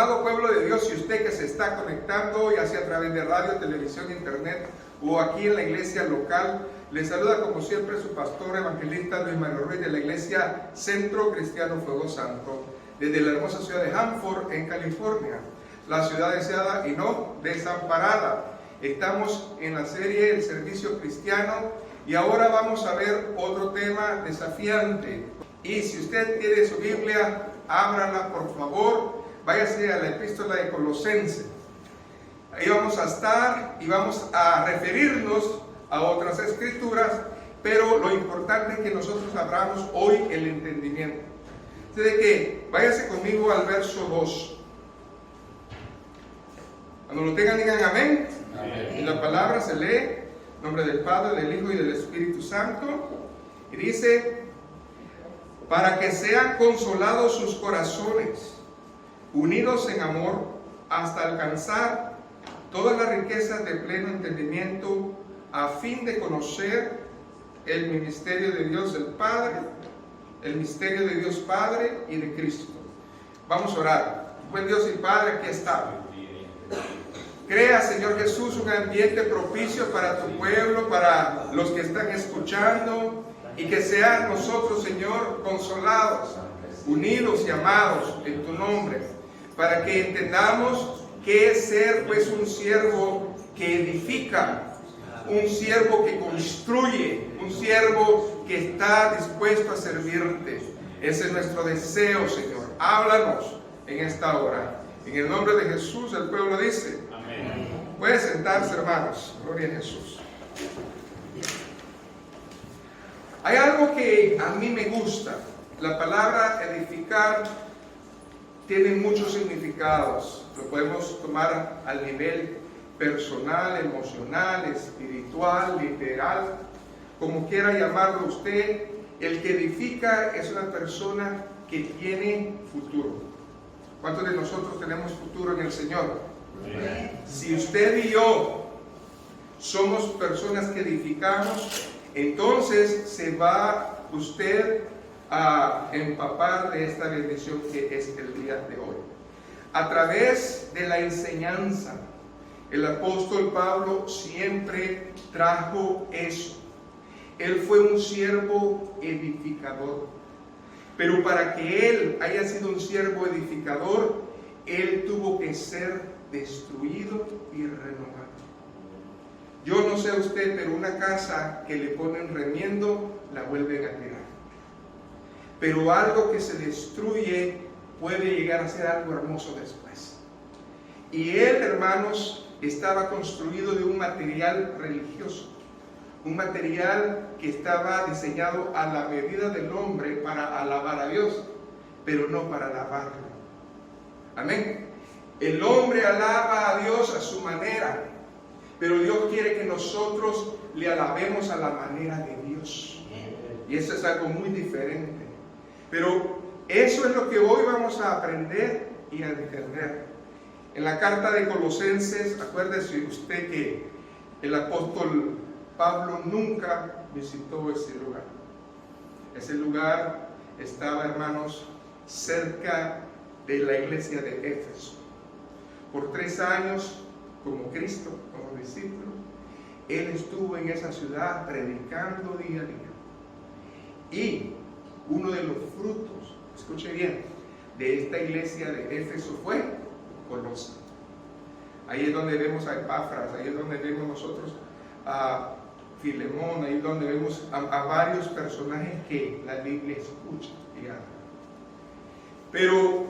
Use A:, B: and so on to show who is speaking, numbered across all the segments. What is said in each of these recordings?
A: Amado pueblo de Dios, y usted que se está conectando, ya sea a través de radio, televisión, internet o aquí en la iglesia local, le saluda como siempre su pastor evangelista Luis Mario Ruiz de la iglesia Centro Cristiano Fuego Santo, desde la hermosa ciudad de Hanford, en California, la ciudad deseada y no desamparada. Estamos en la serie El Servicio Cristiano y ahora vamos a ver otro tema desafiante. Y si usted tiene su Biblia, ábrala por favor, váyase a la epístola de Colosenses. Ahí vamos a estar y vamos a referirnos a otras escrituras, pero lo importante es que nosotros abramos hoy el entendimiento. Así de que váyase conmigo al verso 2. Cuando lo tengan, digan amén. Amén. Y la palabra se lee en nombre del Padre, del Hijo y del Espíritu Santo. Y dice: para que sean consolados sus corazones, unidos en amor, hasta alcanzar todas las riquezas de pleno entendimiento, a fin de conocer el ministerio de Dios el Padre, el misterio de Dios Padre y de Cristo. Vamos a orar. Buen Dios y Padre, aquí está. Crea, Señor Jesús, un ambiente propicio para tu pueblo, para los que están escuchando, y que sean nosotros, Señor, consolados, unidos y amados en tu nombre, para que entendamos qué es ser, pues, un siervo que edifica, un siervo que construye, un siervo que está dispuesto a servirte. Ese es nuestro deseo, Señor. Háblanos en esta hora. En el nombre de Jesús, el pueblo dice: amén. Pueden sentarse, hermanos. Gloria a Jesús. Hay algo que a mí me gusta. La palabra edificar tiene muchos significados. Lo podemos tomar al nivel personal, emocional, espiritual, literal, como quiera llamarlo usted. El que edifica es una persona que tiene futuro. ¿Cuántos de nosotros tenemos futuro en el Señor? Amén. Si usted y yo somos personas que edificamos, entonces se va usted a empapar de esta bendición que es el día de hoy. A través de la enseñanza, el apóstol Pablo siempre trajo eso. Él fue un siervo edificador. Pero para que él haya sido un siervo edificador, él tuvo que ser destruido y renovado. Yo no sé usted, pero una casa que le ponen remiendo, la vuelven a tirar. Pero algo que se destruye puede llegar a ser algo hermoso después. Y él, hermanos, estaba construido de un material religioso. Un material que estaba diseñado a la medida del hombre para alabar a Dios, pero no para alabarlo. Amén. El hombre alaba a Dios a su manera, pero Dios quiere que nosotros le alabemos a la manera de Dios. Y eso es algo muy diferente. Pero eso es lo que hoy vamos a aprender y a entender. En la carta de Colosenses, acuérdese usted que el apóstol Pablo nunca visitó ese lugar. Ese lugar estaba, hermanos, cerca de la iglesia de Éfeso. Por 3 años, como Cristo, como discípulo, él estuvo en esa ciudad predicando día a día. Y uno de los frutos, escuche bien, de esta iglesia de Éfeso fue Colosas. Ahí es donde vemos a Epafras, ahí es donde vemos nosotros a Filemón, ahí es donde vemos a varios personajes que la Biblia escucha y habla. Pero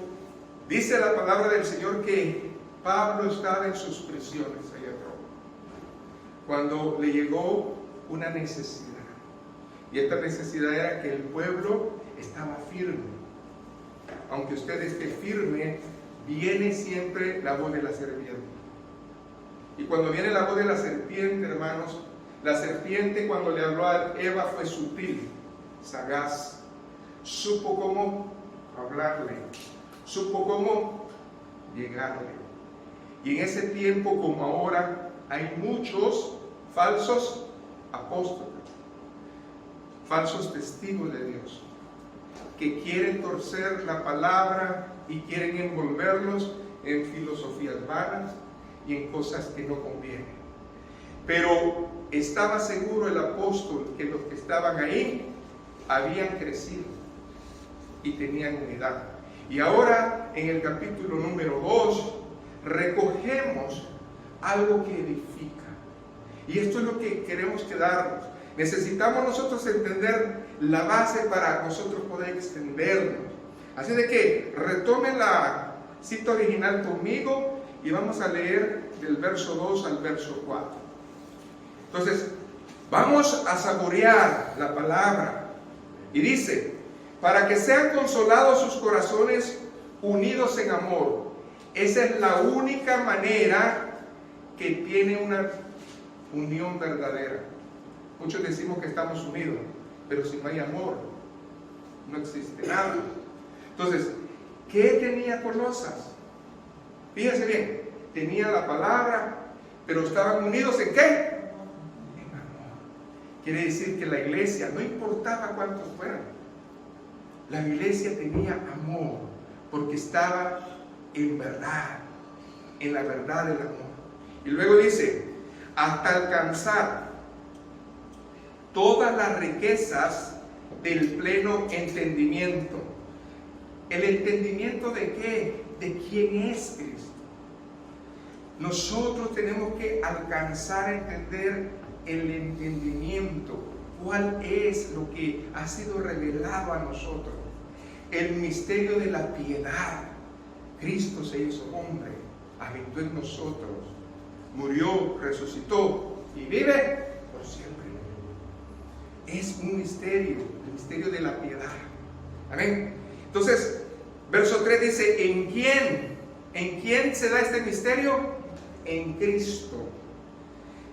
A: dice la palabra del Señor que Pablo estaba en sus prisiones allá atrás, cuando le llegó una necesidad. Y esta necesidad era que el pueblo estaba firme. Aunque usted esté firme, viene siempre la voz de la serpiente. Y cuando viene la voz de la serpiente, hermanos, la serpiente cuando le habló a Eva fue sutil, sagaz, supo cómo hablarle, supo cómo llegarle. Y en ese tiempo como ahora hay muchos falsos apóstoles, falsos testigos de Dios, que quieren torcer la palabra y quieren envolverlos en filosofías vanas y en cosas que no convienen. Pero estaba seguro el apóstol que los que estaban ahí habían crecido y tenían unidad. Y ahora en el capítulo número 2 recogemos algo que edifica. Y esto es lo que queremos quedarnos. Necesitamos nosotros entender la base para nosotros poder extendernos. Así de que retomen la cita original conmigo y vamos a leer del verso 2 al verso 4. Entonces, vamos a saborear la palabra. Y dice, para que sean consolados sus corazones unidos en amor. Esa es la única manera que tiene una unión verdadera. Muchos decimos que estamos unidos, pero si no hay amor, no existe nada. Entonces, ¿qué tenía Colosas? Fíjense bien, tenía la palabra, pero estaban unidos ¿en qué? En amor. Quiere decir que la iglesia, no importaba cuántos fueran, la iglesia tenía amor, porque estaba en verdad, en la verdad del amor. Y luego dice, hasta alcanzar todas las riquezas del pleno entendimiento. ¿El entendimiento de qué? De quién es Cristo. Nosotros tenemos que alcanzar a entender el entendimiento. ¿Cuál es lo que ha sido revelado a nosotros? El misterio de la piedad. Cristo se hizo hombre, habitó en nosotros, murió, resucitó y vive por siempre. Es un misterio, el misterio de la piedad. Amén. Entonces, verso 3 dice, ¿en quién? ¿En quién se da este misterio? En Cristo.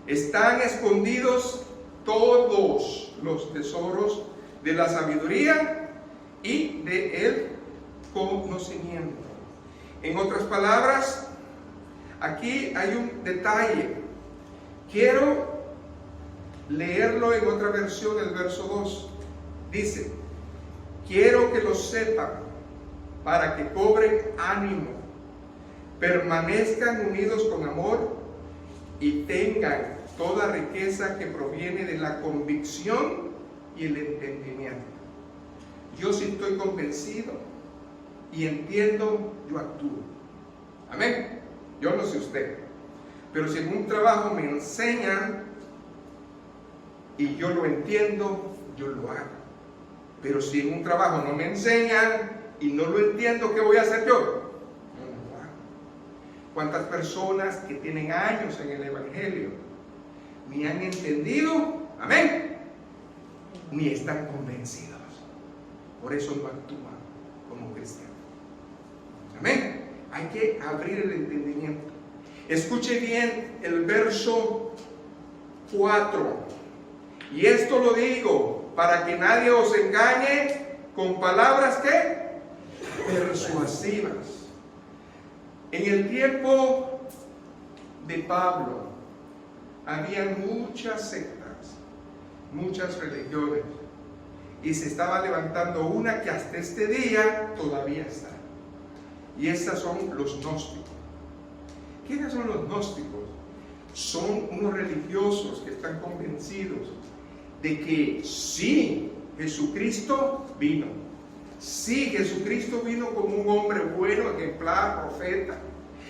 A: Están escondidos todos los tesoros de la sabiduría y del conocimiento. En otras palabras, aquí hay un detalle. Quiero leerlo en otra versión, el verso 2. Dice, quiero que lo sepan para que cobren ánimo, permanezcan unidos con amor y tengan toda riqueza que proviene de la convicción y el entendimiento. Yo sí estoy convencido y entiendo, yo actúo. Amén. Yo no sé usted, pero si en un trabajo me enseñan y yo lo entiendo, yo lo hago. Pero si en un trabajo no me enseñan y no lo entiendo, ¿qué voy a hacer yo? No lo hago. ¿Cuántas personas que tienen años en el Evangelio ni han entendido? Amén. Ni están convencidos. Por eso no actúan como cristianos. Amén. Hay que abrir el entendimiento. Escuche bien el verso 4. Y esto lo digo para que nadie os engañe con palabras ¿qué? Persuasivas. En el tiempo de Pablo había muchas sectas, muchas religiones, y se estaba levantando una que hasta este día todavía está. Y estas son los gnósticos. ¿Quiénes son los gnósticos? Son unos religiosos que están convencidos de que sí, Jesucristo vino. Sí, Jesucristo vino como un hombre bueno, ejemplar, profeta.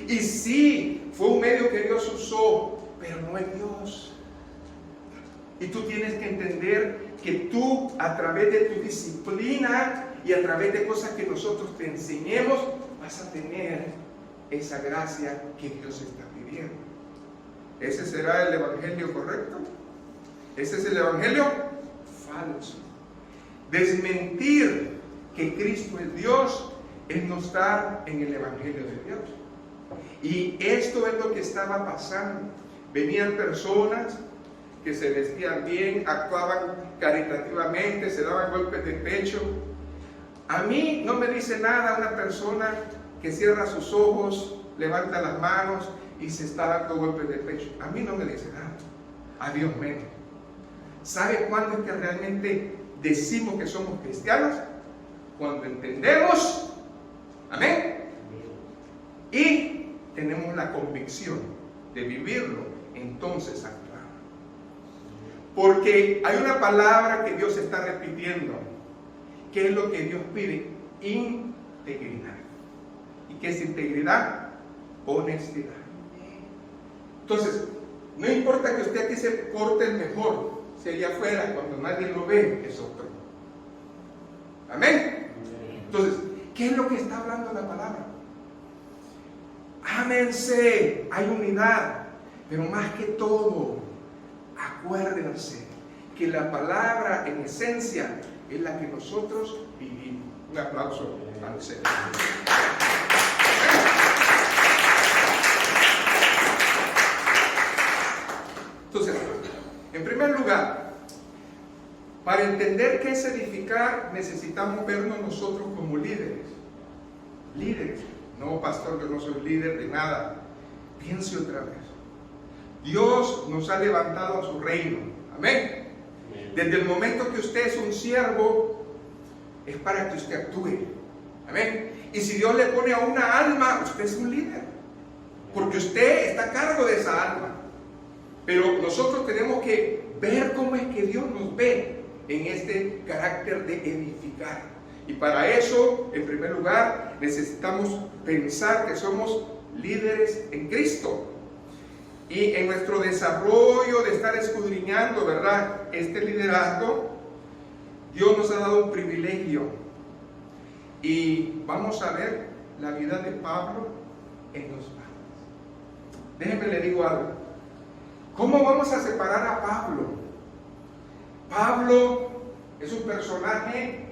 A: Y sí, fue un medio que Dios usó, pero no es Dios. Y tú tienes que entender que tú, a través de tu disciplina y a través de cosas que nosotros te enseñemos, vas a tener esa gracia que Dios está pidiendo. ¿Ese será el evangelio correcto? ¿Ese es el evangelio falso? Desmentir que Cristo es Dios es no estar en el evangelio de Dios. Y esto es lo que estaba pasando. Venían personas que se vestían bien, actuaban caritativamente, se daban golpes de pecho. A mí no me dice nada una persona que cierra sus ojos, levanta las manos y se está dando golpes de pecho. A mí no me dice nada. A Dios menos. ¿Sabe cuándo es que realmente decimos que somos cristianos? Cuando entendemos, amén, y tenemos la convicción de vivirlo, entonces actuamos. Porque hay una palabra que Dios está repitiendo. ¿Qué es lo que Dios pide? Integridad. ¿Y qué es integridad? Honestidad. Entonces, no importa que usted aquí se porte el mejor, si allá afuera, cuando nadie lo ve, es otro. Amén. Entonces, ¿qué es lo que está hablando la palabra? Ámense, hay unidad, pero más que todo, acuérdense que la palabra en esencia es la que nosotros vivimos. Un aplauso al Señor. Entonces, en primer lugar, para entender qué es edificar, necesitamos vernos nosotros como líderes. Líderes. No, pastor, yo no soy líder de nada. Piense otra vez. Dios nos ha levantado a su reino. Amén. Desde el momento que usted es un siervo, es para que usted actúe. Amén. Y si Dios le pone a una alma, usted es un líder. Porque usted está a cargo de esa alma. Pero nosotros tenemos que ver cómo es que Dios nos ve en este carácter de edificar. Y para eso, en primer lugar, necesitamos pensar que somos líderes en Cristo. Y en nuestro desarrollo de estar escudriñando, ¿verdad?, este liderazgo, Dios nos ha dado un privilegio. Y vamos a ver la vida de Pablo en los padres. Déjenme le digo algo. ¿Cómo vamos a separar a Pablo? Pablo es un personaje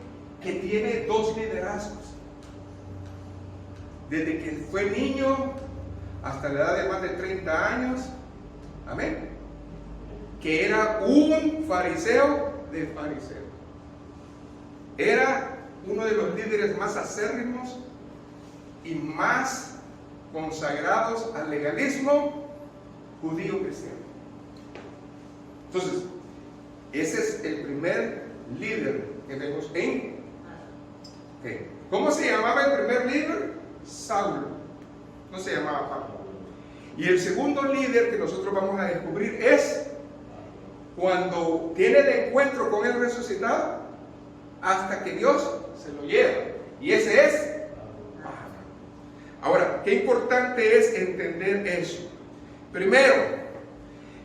A: que tiene dos liderazgos. Desde que fue niño hasta la edad de más de 30 años, amén, que era un fariseo de fariseos. Era uno de los líderes más acérrimos y más consagrados al legalismo judío cristiano. Entonces, ese es el primer líder que vemos en... ¿Cómo se llamaba el primer líder? Saulo. No se llamaba Pablo. Y el segundo líder que nosotros vamos a descubrir es cuando tiene el encuentro con el resucitado hasta que Dios se lo lleva. Y ese es Pablo. Ahora, qué importante es entender eso. Primero,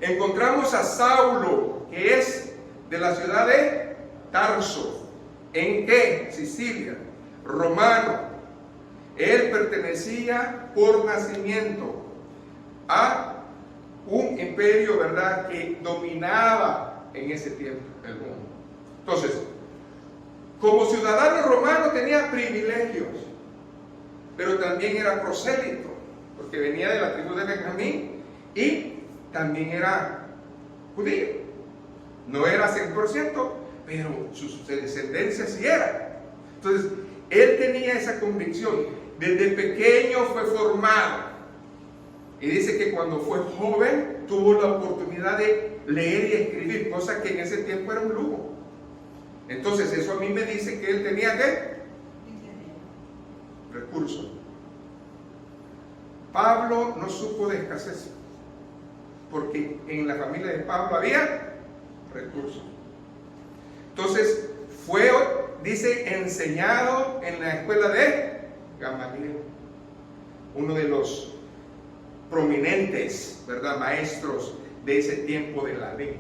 A: encontramos a Saulo, que es de la ciudad de Tarso. ¿En qué? Sicilia. Romano. Él pertenecía por nacimiento a un imperio, ¿verdad?, que dominaba en ese tiempo el mundo. Entonces, como ciudadano romano tenía privilegios, pero también era prosélito, porque venía de la tribu de Benjamín y también era judío. No era 100%, pero su descendencia sí era. Entonces, él tenía esa convicción. Desde pequeño fue formado. Y dice que cuando fue joven tuvo la oportunidad de leer y escribir, cosa que en ese tiempo era un lujo. Entonces, eso a mí me dice que él tenía ¿qué? Recursos. Pablo no supo de escasez, porque en la familia de Pablo había recursos. Entonces, fue, dice, enseñado en la escuela de Gamaliel, uno de los prominentes, ¿verdad?, maestros de ese tiempo de la ley.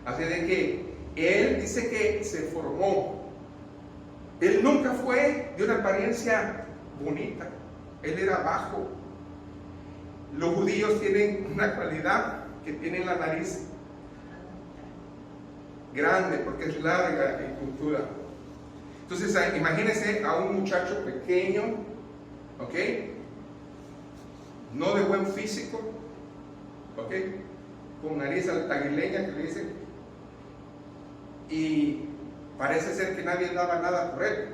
A: Así de que él dice que se formó. Él nunca fue de una apariencia bonita. Él era bajo. Los judíos tienen una cualidad, que tienen la nariz grande porque es larga en cultura. Entonces, imagínense a un muchacho pequeño, ¿ok?, no de buen físico, ¿ok?, con nariz aguileña que le dicen, y parece ser que nadie daba nada por él,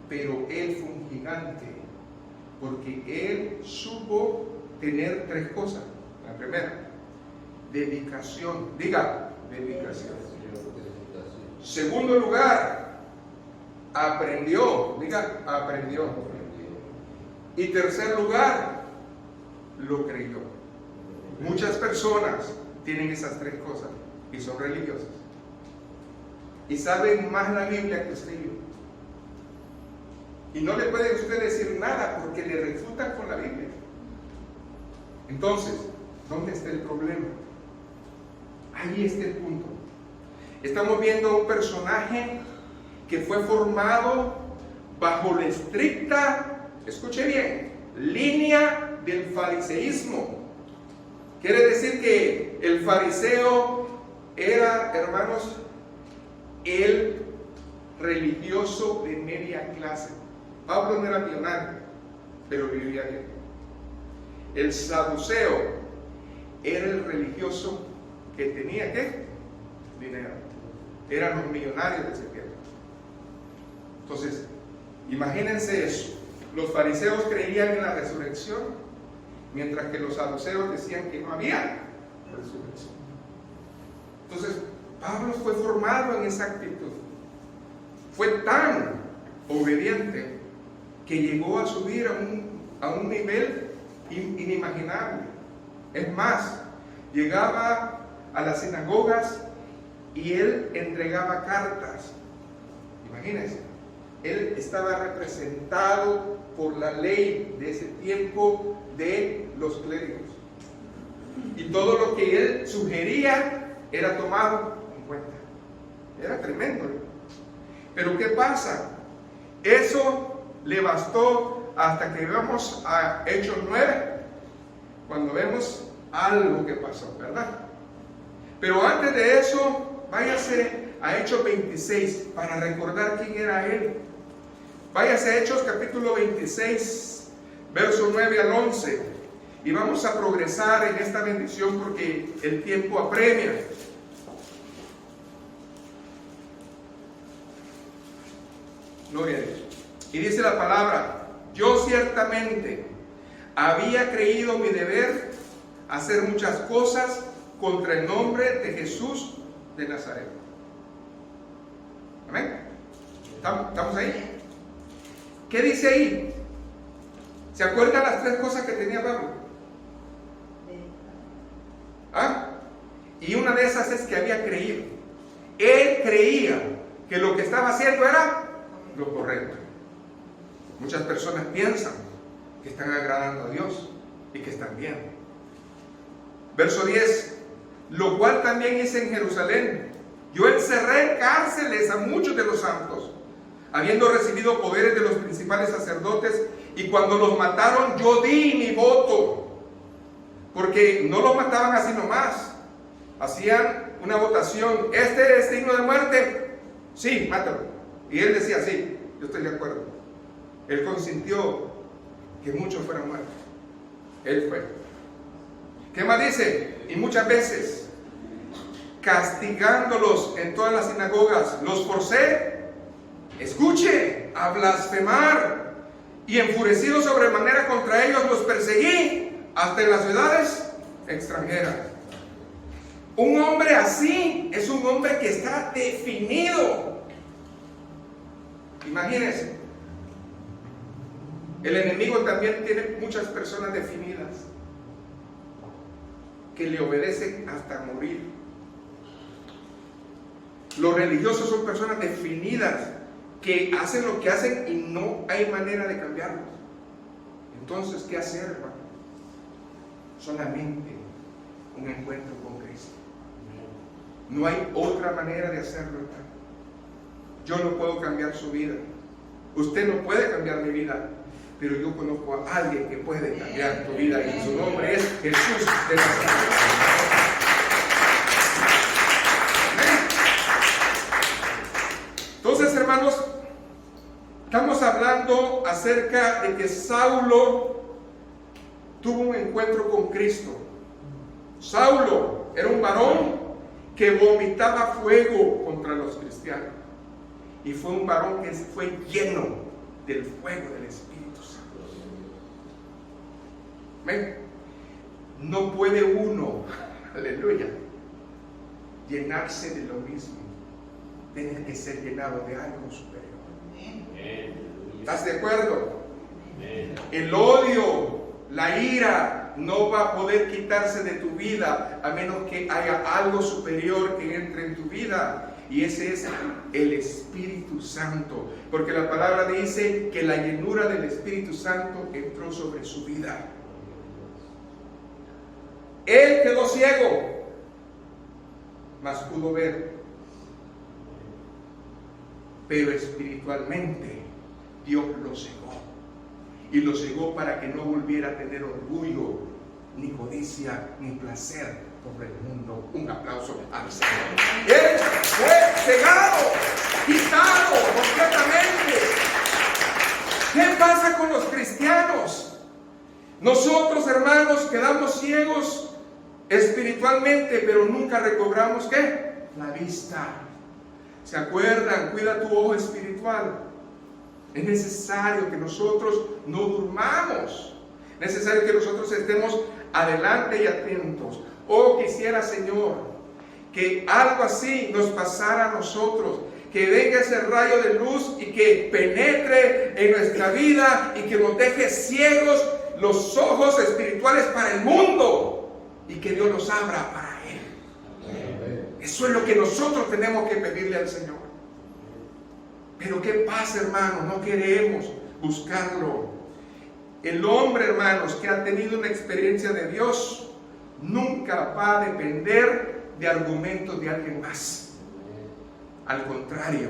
A: pero él fue un gigante, porque él supo tener tres cosas. La primera, dedicación. Diga, dedicación. Segundo lugar, aprendió. Diga, aprendió. Y tercer lugar, lo creyó. Muchas personas tienen esas tres cosas y son religiosas. Y saben más la Biblia que usted y yo. Y no le puede usted decir nada porque le refutan con la Biblia. Entonces, ¿dónde está el problema? Ahí está el punto. Estamos viendo un personaje que fue formado bajo la estricta, escuche bien, línea del fariseísmo. Quiere decir que el fariseo era, hermanos, el religioso de media clase. Pablo no era millonario, pero vivía bien. El saduceo era el religioso que tenía, ¿qué? Dinero. Eran los millonarios de ese tiempo. Entonces, imagínense eso. Los fariseos creían en la resurrección, mientras que los saduceos decían que no había resurrección. Entonces, Pablo fue formado en esa actitud. Fue tan obediente que llegó a subir a un nivel inimaginable. Es más, llegaba a las sinagogas y él entregaba cartas. Imagínense, él estaba representado por la ley de ese tiempo de los clérigos. Y todo lo que él sugería era tomado en cuenta. Era tremendo. Pero ¿qué pasa? Eso le bastó hasta que vamos a Hechos 9, cuando vemos algo que pasó, ¿verdad? Pero antes de eso, váyase a Hechos 26 para recordar quién era él. Váyase a Hechos capítulo 26, verso 9 al 11, y vamos a progresar en esta bendición porque el tiempo apremia. Gloria a Dios. Y dice la palabra: yo ciertamente había creído mi deber hacer muchas cosas contra el nombre de Jesús de Nazaret. ¿Amén? ¿Estamos ahí? ¿Qué dice ahí? ¿Se acuerdan las tres cosas que tenía Pablo? ¿Ah? Y una de esas es que había creído. Él creía que lo que estaba haciendo era lo correcto. Muchas personas piensan que están agradando a Dios y que están bien. Verso 10: lo cual también hice en Jerusalén. Yo encerré en cárceles a muchos de los santos, habiendo recibido poderes de los principales sacerdotes, y cuando los mataron yo di mi voto, porque no los mataban así nomás, hacían una votación: ¿este es digno de muerte? Sí, mátalo. Y él decía: sí, yo estoy de acuerdo. Él consintió que muchos fueran muertos. Él fue. ¿Qué más dice? Y muchas veces, castigándolos en todas las sinagogas, los forcé, escuche, a blasfemar, y enfurecido sobremanera contra ellos los perseguí hasta en las ciudades extranjeras. Un hombre así es un hombre que está definido. Imagínense, el enemigo también tiene muchas personas definidas que le obedecen hasta morir. Los religiosos son personas definidas que hacen lo que hacen y no hay manera de cambiarlos. Entonces, ¿qué hacer, hermano? Solamente un encuentro con Cristo. No hay otra manera de hacerlo, hermano. Yo no puedo cambiar su vida. Usted no puede cambiar mi vida. Pero yo conozco a alguien que puede cambiar tu vida, y su nombre es Jesús de Nazaret. Entonces, hermanos, estamos hablando acerca de que Saulo tuvo un encuentro con Cristo. Saulo era un varón que vomitaba fuego contra los cristianos, y fue un varón que fue lleno del fuego del Espíritu. ¿Ven? No puede uno, aleluya, llenarse de lo mismo. Tiene que ser llenado de algo superior. ¿Estás de acuerdo? El odio, la ira, no va a poder quitarse de tu vida a menos que haya algo superior que entre en tu vida. Y ese es el Espíritu Santo. Porque la palabra dice que la llenura del Espíritu Santo entró sobre su vida. Él quedó ciego, mas pudo ver. Pero espiritualmente Dios lo cegó. Y lo cegó para que no volviera a tener orgullo, ni codicia, ni placer por el mundo. Un aplauso al Señor. Él fue cegado, quitado completamente. ¿Qué pasa con los cristianos? Nosotros, hermanos, quedamos ciegos espiritualmente, pero nunca recobramos ¿qué? La vista. ¿Se acuerdan? Cuida tu ojo espiritual. Es necesario que nosotros no durmamos. Es necesario que nosotros estemos adelante y atentos. Oh, quisiera, Señor, que algo así nos pasara a nosotros. Que venga ese rayo de luz y que penetre en nuestra vida y que nos deje ciegos los ojos espirituales para el mundo. Y que Dios los abra para Él. Eso es lo que nosotros tenemos que pedirle al Señor. Pero ¿qué pasa, hermanos? No queremos buscarlo. El hombre, hermanos, que ha tenido una experiencia de Dios, nunca va a depender de argumentos de alguien más. Al contrario,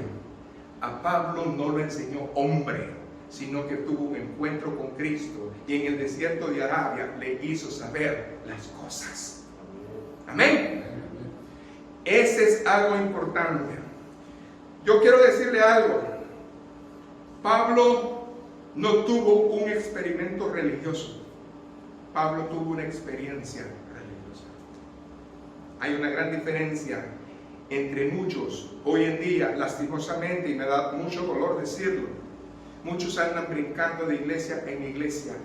A: a Pablo no lo enseñó hombre, sino que tuvo un encuentro con Cristo y en el desierto de Arabia le hizo saber las cosas. Amén. Ese es algo importante. Yo quiero decirle algo. Pablo no tuvo un experimento religioso. Pablo tuvo una experiencia religiosa. Hay una gran diferencia entre muchos hoy en día, lastimosamente, y me da mucho dolor decirlo. Muchos andan brincando de iglesia en iglesia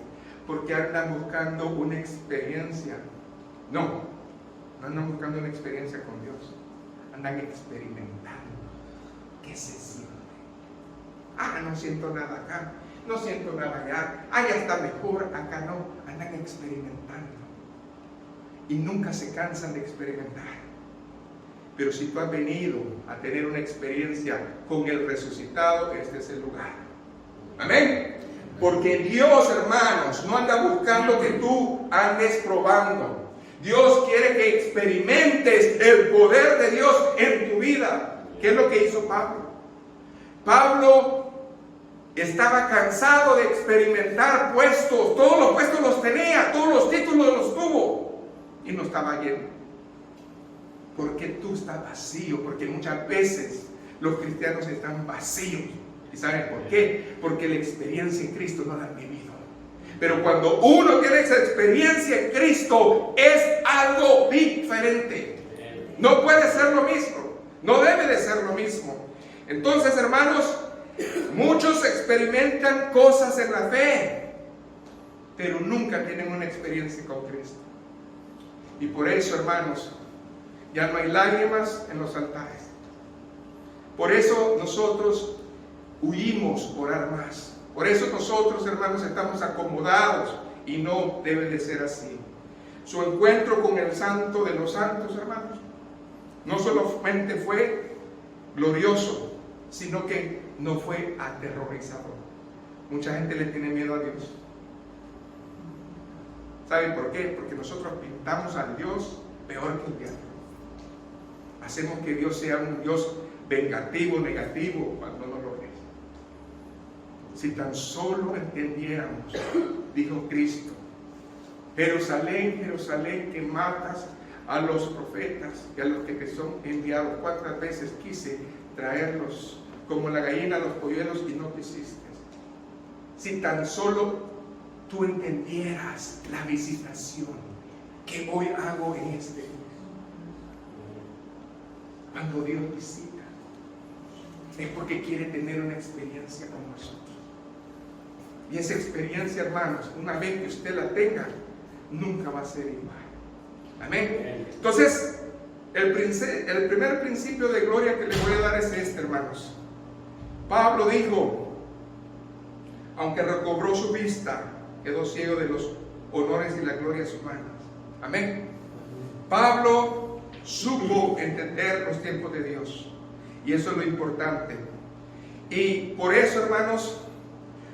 A: porque andan buscando una experiencia. No andan buscando una experiencia con Dios. Andan experimentando. ¿Qué se siente? No siento nada acá, no siento nada allá, allá está mejor, acá no. Andan experimentando y nunca se cansan de experimentar. Pero si tú has venido a tener una experiencia con el resucitado, este es el lugar. Amén. Porque Dios, hermanos, no anda buscando que tú andes probando. Dios quiere que experimentes el poder de Dios en tu vida. ¿Qué es lo que hizo Pablo? Pablo estaba cansado de experimentar puestos. Todos los puestos los tenía, todos los títulos los tuvo y no estaba lleno. Porque tú estás vacío, porque muchas veces los cristianos están vacíos. ¿Y saben por qué? Porque la experiencia en Cristo no la han vivido. Pero cuando uno tiene esa experiencia en Cristo, es algo diferente. No puede ser lo mismo, no debe de ser lo mismo. Entonces, hermanos, muchos experimentan cosas en la fe, pero nunca tienen una experiencia con Cristo. Y por eso, hermanos, ya no hay lágrimas en los altares. Por eso nosotros huimos orar más. Por eso nosotros, hermanos, estamos acomodados y no debe de ser así. Su encuentro con el Santo de los Santos, hermanos, no solamente fue glorioso, sino que no fue aterrorizador. Mucha gente le tiene miedo a Dios. ¿Saben por qué? Porque nosotros pintamos al Dios peor que el diablo. Hacemos que Dios sea un Dios vengativo, negativo, cuando no lo es. Si tan solo entendiéramos, dijo Cristo, Jerusalén, Jerusalén, que matas a los profetas y a los que te son enviados. ¿Cuántas veces quise traerlos como la gallina a los polluelos y no quisiste? Si tan solo tú entendieras la visitación que hoy hago en este día. Cuando Dios visita, es porque quiere tener una experiencia con nosotros. Y esa experiencia, hermanos, una vez que usted la tenga, nunca va a ser igual. Amén. Entonces, el primer principio de gloria que le voy a dar es este, hermanos. Pablo dijo, aunque recobró su vista, quedó ciego de los honores y las glorias humanas. Amén. Pablo supo entender los tiempos de Dios, y eso es lo importante. Y por eso, hermanos,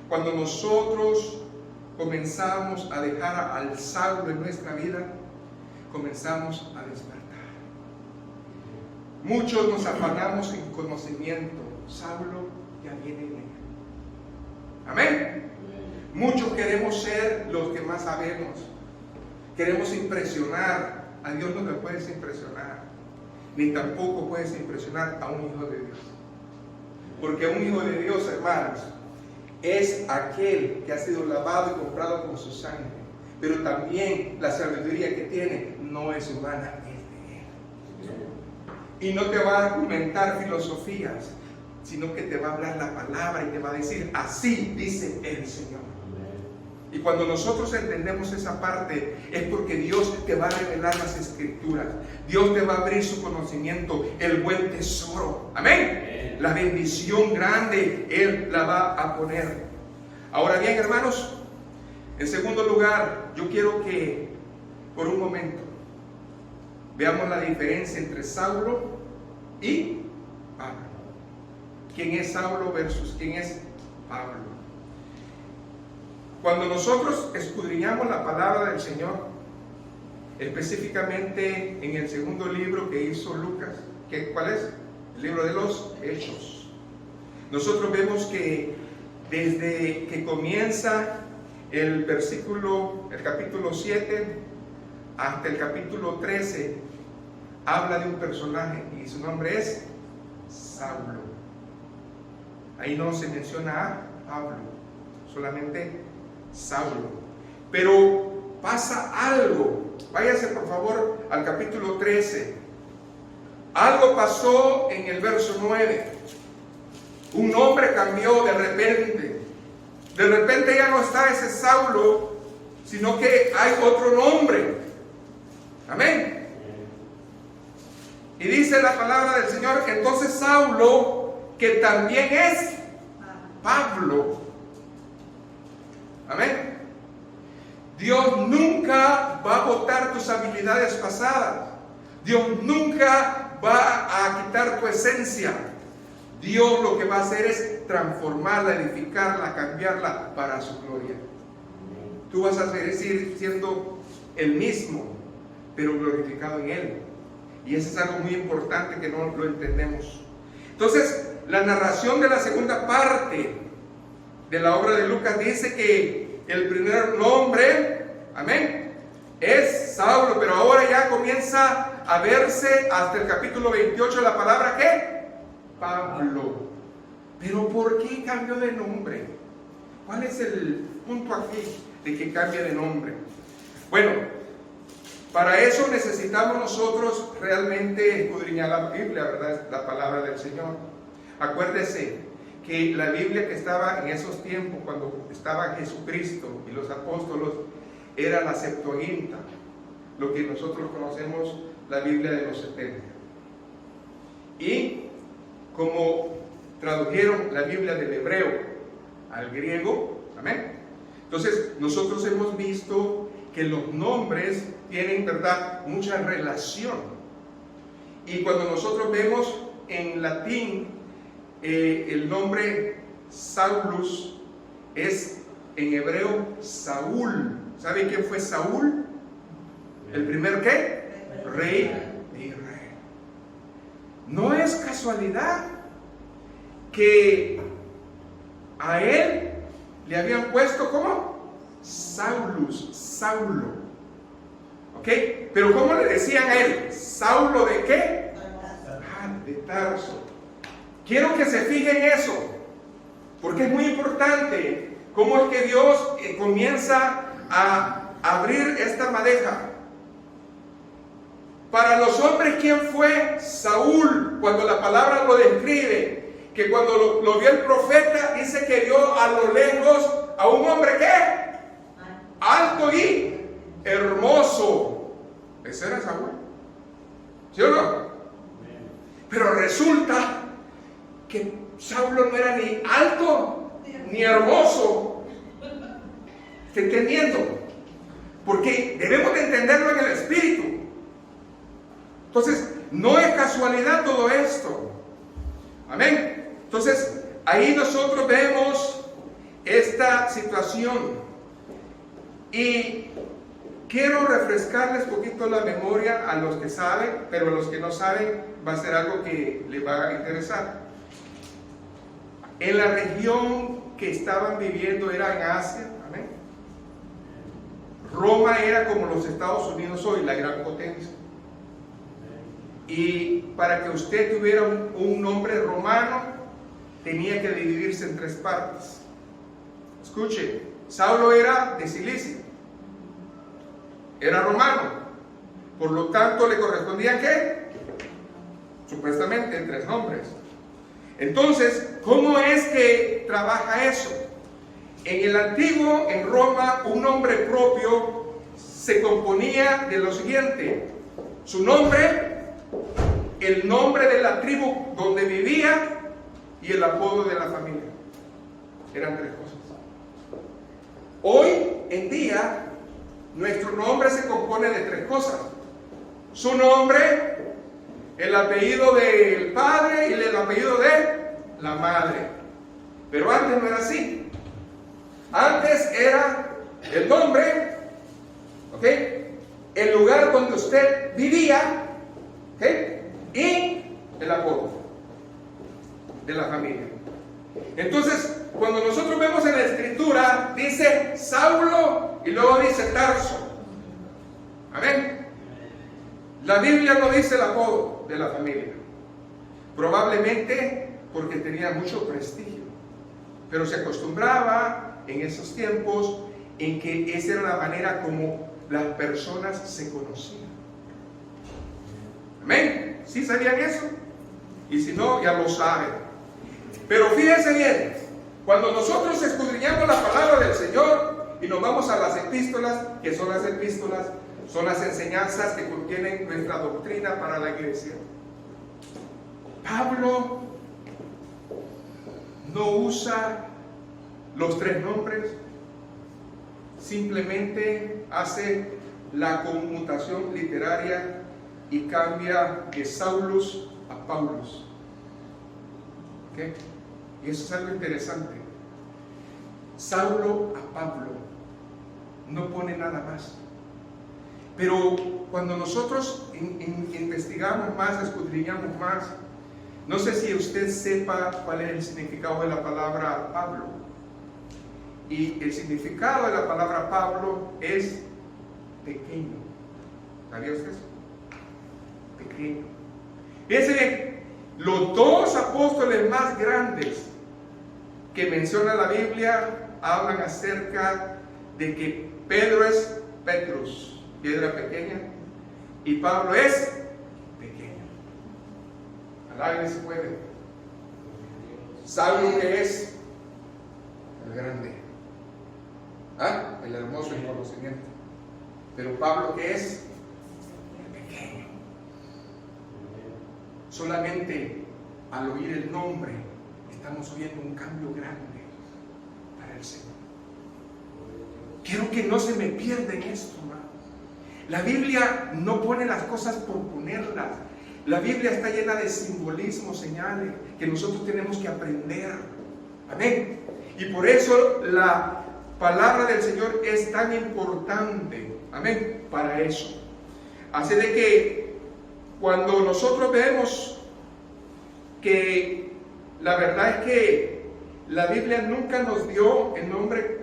A: cuando nosotros comenzamos a dejar al Saulo en nuestra vida, comenzamos a despertar. Muchos nos afanamos en conocimiento. Saulo ya viene en él. Amén. Muchos queremos ser los que más sabemos. Queremos impresionar. A Dios no le puedes impresionar, ni tampoco puedes impresionar a un hijo de Dios. Porque un hijo de Dios, hermanos, es aquel que ha sido lavado y comprado con su sangre. Pero también la sabiduría que tiene no es humana, es de Él. Y no te va a argumentar filosofías, sino que te va a hablar la palabra y te va a decir, así dice el Señor. Y cuando nosotros entendemos esa parte, es porque Dios te va a revelar las Escrituras. Dios te va a abrir su conocimiento, el buen tesoro. Amén. La bendición grande, Él la va a poner. Ahora bien, hermanos, en segundo lugar, yo quiero que por un momento veamos la diferencia entre Saulo y Pablo. ¿Quién es Saulo versus quién es Pablo? Cuando nosotros escudriñamos la palabra del Señor, específicamente en el segundo libro que hizo Lucas, ¿cuál es? El libro de los Hechos. Nosotros vemos que desde que comienza el capítulo 7 hasta el capítulo 13, habla de un personaje y su nombre es Saulo. Ahí no se menciona a Pablo, solamente Saulo. Pero pasa algo. Váyase por favor al capítulo 13. Algo pasó en el verso 9. Un nombre cambió de repente. De repente ya no está ese Saulo, sino que hay otro nombre. Amén. Y dice la palabra del Señor, entonces Saulo, que también es Pablo. Amén. Dios nunca va a botar tus habilidades pasadas. Dios nunca va a quitar tu esencia. Dios lo que va a hacer es transformarla, edificarla, cambiarla para su gloria. Tú vas a seguir siendo el mismo, pero glorificado en Él. Y eso es algo muy importante que no lo entendemos. Entonces, la narración de la segunda parte de la obra de Lucas dice que el primer nombre, amén, es Saulo, pero ahora ya comienza a verse hasta el capítulo 28 la palabra ¿qué? Pablo. Pero ¿por qué cambió de nombre? ¿Cuál es el punto aquí de que cambie de nombre? Bueno, para eso necesitamos nosotros realmente escudriñar la Biblia, ¿verdad? La palabra del Señor. Acuérdese que la Biblia que estaba en esos tiempos, cuando estaba Jesucristo y los apóstolos, era la Septuaginta, lo que nosotros conocemos la Biblia de los 70. Y como tradujeron la Biblia del hebreo al griego, amén. Entonces nosotros hemos visto que los nombres tienen, ¿verdad?, mucha relación. Y cuando nosotros vemos en latín el nombre Saulus es en hebreo Saúl. ¿Sabe quién fue Saúl? ¿El primer qué? Rey de Israel. No es casualidad que a él le habían puesto ¿cómo? Saulus, Saulo. ¿Ok? Pero ¿cómo le decían a él? ¿Saulo de qué? De Tarso. Quiero que se fijen en eso, porque es muy importante cómo es que Dios comienza a abrir esta madeja. Para los hombres, ¿quién fue Saúl? Cuando la palabra lo describe, que cuando lo vio el profeta, dice que vio a lo lejos a un hombre ¿qué? Alto y hermoso. Ese era Saúl, ¿sí o no? Pero resulta que Saulo no era ni alto ni hermoso, entendiendo, porque debemos de entenderlo en el Espíritu. Entonces, no es casualidad todo esto. Amén. Entonces, ahí nosotros vemos esta situación. Y quiero refrescarles un poquito la memoria a los que saben, pero a los que no saben va a ser algo que les va a interesar. En la región que estaban viviendo era en Asia. Amén. Roma era como los Estados Unidos hoy, la gran potencia. Y para que usted tuviera un nombre romano, tenía que dividirse en 3 partes. Escuche, Saulo era de Cilicia, era romano, por lo tanto le correspondía ¿qué? Supuestamente en 3 nombres. Entonces, ¿cómo es que trabaja eso? En el antiguo, en Roma, un nombre propio se componía de lo siguiente: su nombre, el nombre de la tribu donde vivía y el apodo de la familia. Eran 3 cosas. Hoy en día, nuestro nombre se compone de 3 cosas: su nombre, el apellido del padre y el apellido de la madre. Pero antes no era así. Antes era el nombre, ¿ok?, el lugar donde usted vivía, ¿ok?, y el apodo de la familia. Entonces, cuando nosotros vemos en la escritura, dice Saulo y luego dice Tarso. Amén. La Biblia no dice el apodo de la familia, probablemente porque tenía mucho prestigio, pero se acostumbraba en esos tiempos en que esa era la manera como las personas se conocían. Amén. ¿Sí sabían eso? Y si no, ya lo saben. Pero fíjense bien, cuando nosotros escudriñamos la palabra del Señor y nos vamos a las epístolas, que son las epístolas, son las enseñanzas que contienen nuestra doctrina para la iglesia. Pablo no usa los 3 nombres, simplemente hace la conmutación literaria y cambia de Saulus a Paulus. ¿Okay? Y eso es algo interesante. Saulo a Pablo, no pone nada más. Pero cuando nosotros investigamos más, escudriñamos más, no sé si usted sepa cuál es el significado de la palabra Pablo. Y el significado de la palabra Pablo es pequeño. ¿Sabía usted eso? Pequeño. Fíjense bien, los 2 apóstoles más grandes que menciona la Biblia hablan acerca de que Pedro es Petrus, piedra pequeña, y Pablo es pequeño. Al se puede. Saulo, que es el grande, el hermoso en conocimiento, pero Pablo, que es el pequeño. Solamente al oír el nombre estamos viendo un cambio grande para el Señor. Quiero que no se me pierda en esto, hermano. La Biblia no pone las cosas por ponerlas. La Biblia está llena de simbolismos, señales que nosotros tenemos que aprender. Amén. Y por eso la palabra del Señor es tan importante. Amén. Para eso. Así de que cuando nosotros vemos que la verdad es que la Biblia nunca nos dio el nombre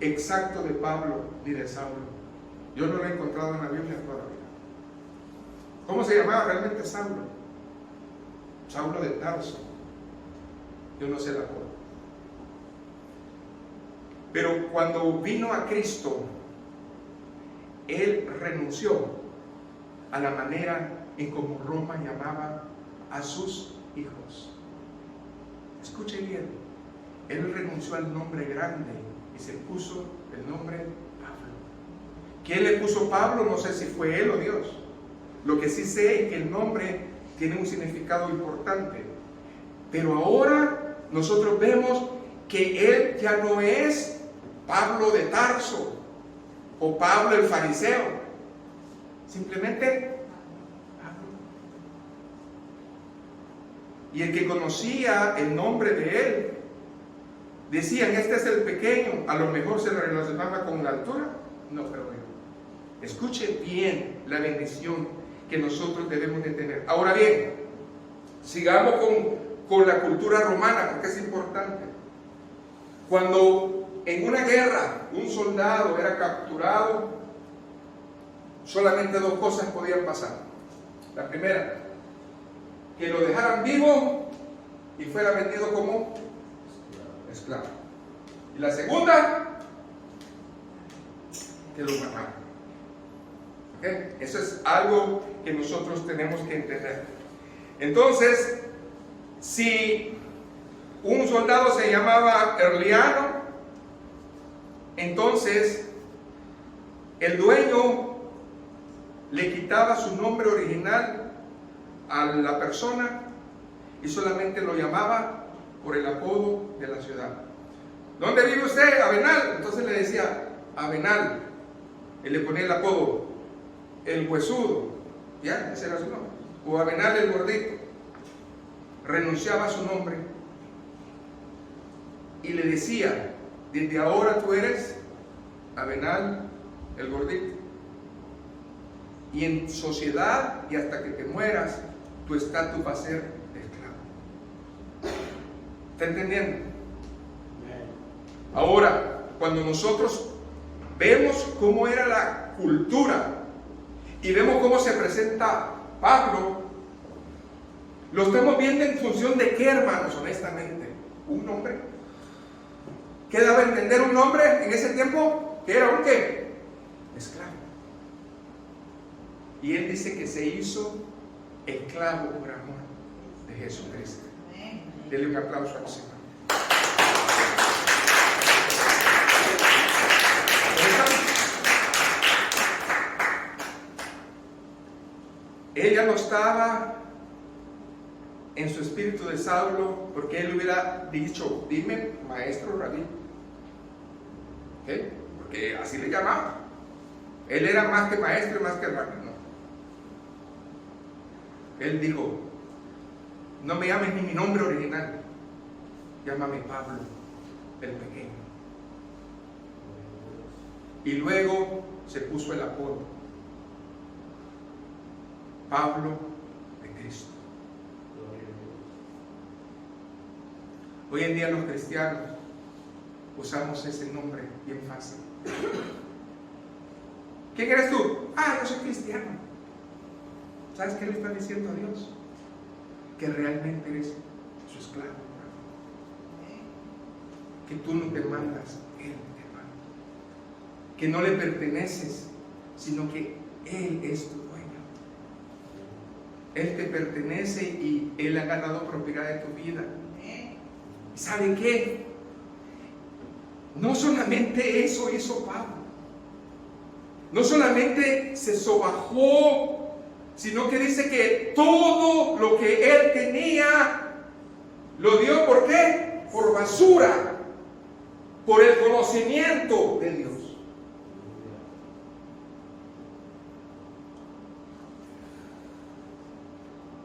A: exacto de Pablo ni de Saulo. Yo no lo he encontrado en la Biblia todavía. ¿Cómo se llamaba realmente Saulo? Saulo de Tarso. Yo no sé la forma. Pero cuando vino a Cristo, Él renunció a la manera en como Roma llamaba a sus hijos. Escuche bien, Él renunció al nombre grande y se puso el nombre Pablo. ¿Quién le puso Pablo? No sé si fue Él o Dios. Lo que sí sé es que el nombre tiene un significado importante. Pero ahora nosotros vemos que Él ya no es Pablo de Tarso o Pablo el fariseo. Simplemente Pablo. Y el que conocía el nombre de él, decían, este es el pequeño, a lo mejor se relacionaba con la altura. No, pero bueno, escuche bien la bendición que nosotros debemos de tener. Ahora bien, sigamos con la cultura romana, porque es importante. Cuando en una guerra un soldado era capturado, solamente dos cosas podían pasar. La primera, que lo dejaran vivo y fuera vendido como esclavo. Y la segunda, que lo mataran. ¿Okay? Eso es algo que nosotros tenemos que entender. Entonces, si un soldado se llamaba Erliano, entonces el dueño le quitaba su nombre original a la persona y solamente lo llamaba por el apodo de la ciudad. ¿Dónde vive usted? Avenal. Entonces le decía Avenal, y le ponía el apodo el huesudo, ya, ese era su nombre, o Avenal el gordito. Renunciaba a su nombre y le decía, desde ahora tú eres Avenal el gordito, y en sociedad y hasta que te mueras tu estatus va a ser de esclavo. ¿Está entendiendo? Ahora, cuando nosotros vemos cómo era la cultura y vemos cómo se presenta Pablo, lo estamos viendo en función de qué, hermanos, honestamente. Un nombre. ¿Qué daba a entender un hombre en ese tiempo? Que era un ¿qué? Esclavo. Y él dice que se hizo esclavo por amor de Jesucristo. Denle un aplauso al Señor. Ella no estaba en su espíritu de Saulo, porque él hubiera dicho, dime maestro rabí, ¿okay? Porque así le llamaba. Él era más que maestro y más que rabí, no. Él dijo, no me llames ni mi nombre original, llámame Pablo el pequeño. Y luego se puso el apodo, Pablo de Cristo. Hoy en día los cristianos usamos ese nombre bien fácil. ¿Quién eres tú? Ah, yo soy cristiano. ¿Sabes qué le está diciendo a Dios? Que realmente eres su esclavo. Que tú no te mandas, Él te manda. Que no le perteneces, sino que Él es tu dueño. Él te pertenece y Él ha ganado propiedad de tu vida. ¿Y saben qué? No solamente eso hizo Pablo. No solamente se sobajó, sino que dice que todo lo que él tenía lo dio, ¿por qué? Por basura, por el conocimiento de Dios.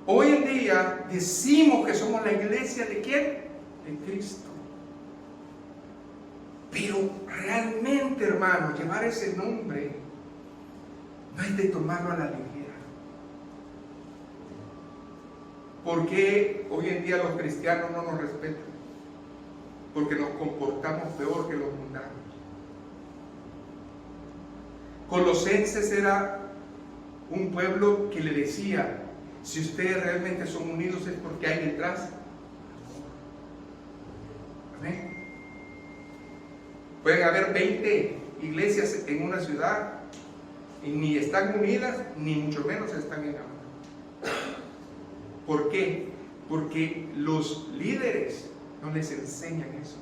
A: Hoy en día decimos que somos la iglesia ¿de quién? De Cristo. Pero realmente, hermano, llevar ese nombre no es de tomarlo a la ligera. ¿Por qué hoy en día los cristianos no nos respetan? Porque nos comportamos peor que los mundanos. Colosenses era un pueblo que le decía, si ustedes realmente son unidos es porque hay detrás. Amén. Pueden haber 20 iglesias en una ciudad y ni están unidas, ni mucho menos están en amor. ¿Por qué? Porque los líderes no les enseñan eso.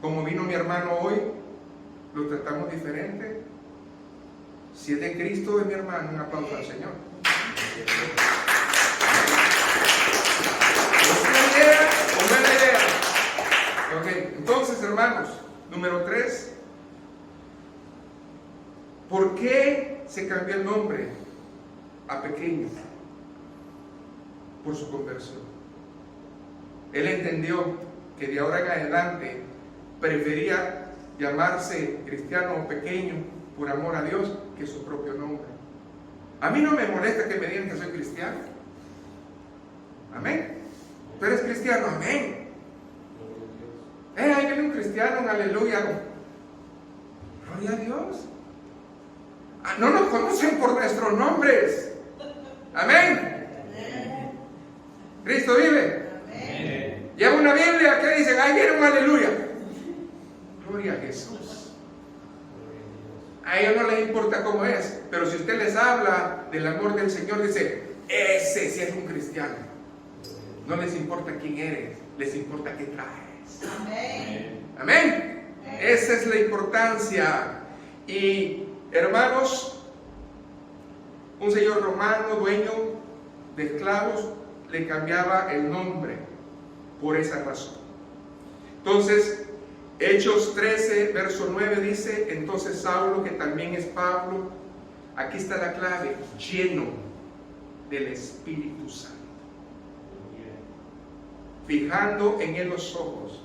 A: Como vino mi hermano hoy, lo tratamos diferente. Si es de Cristo, es mi hermano, un aplauso al Señor. ¿Es una idea o no es una idea? Ok. hermanos. Número 3. ¿Por qué se cambió el nombre a pequeño? Por su conversión. Él entendió que de ahora en adelante prefería llamarse cristiano pequeño por amor a Dios que su propio nombre. A mí no me molesta que me digan que soy cristiano. Amén. ¿Tú eres cristiano? Amén. Ahí viene un cristiano, un aleluya. Gloria a Dios. No nos conocen por nuestros nombres. Amén. Cristo vive. Amén. Lleva una Biblia que dicen, ahí viene un aleluya. Gloria a Jesús. A ellos no les importa cómo es, pero si usted les habla del amor del Señor, dice, ese sí es un cristiano. No les importa quién eres, les importa qué traes. Amén. Amén. Esa es la importancia. Y hermanos, un señor romano, dueño de esclavos, le cambiaba el nombre por esa razón. Entonces, Hechos 13, verso 9 dice, entonces Saulo, que también es Pablo, aquí está la clave, lleno del Espíritu Santo, fijando en él los ojos.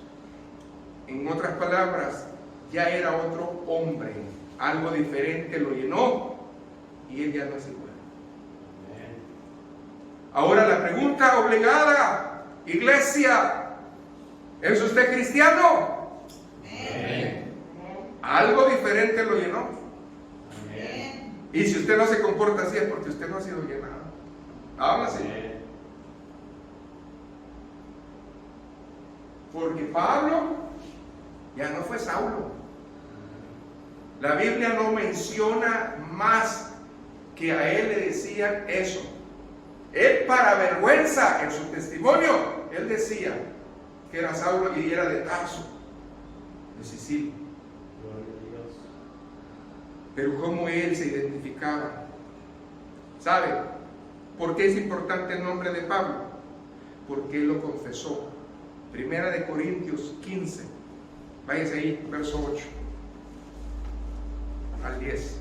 A: En otras palabras, ya era otro hombre, algo diferente lo llenó y él ya no es igual. Ahora la pregunta obligada, iglesia, ¿es usted cristiano? Amén. Algo diferente lo llenó. Amén. Y si usted no se comporta así es porque usted no ha sido llenado. Ahora sí. Porque Pablo ya no fue Saulo. La Biblia no menciona más que a él le decían eso. Él, para vergüenza, en su testimonio, él decía que era Saulo y era de Tarso, de Sicilia. Pero cómo él se identificaba. ¿Sabe por qué es importante el nombre de Pablo? Porque él lo confesó. Primera de Corintios 15. Váyase ahí, verso 8 al 10.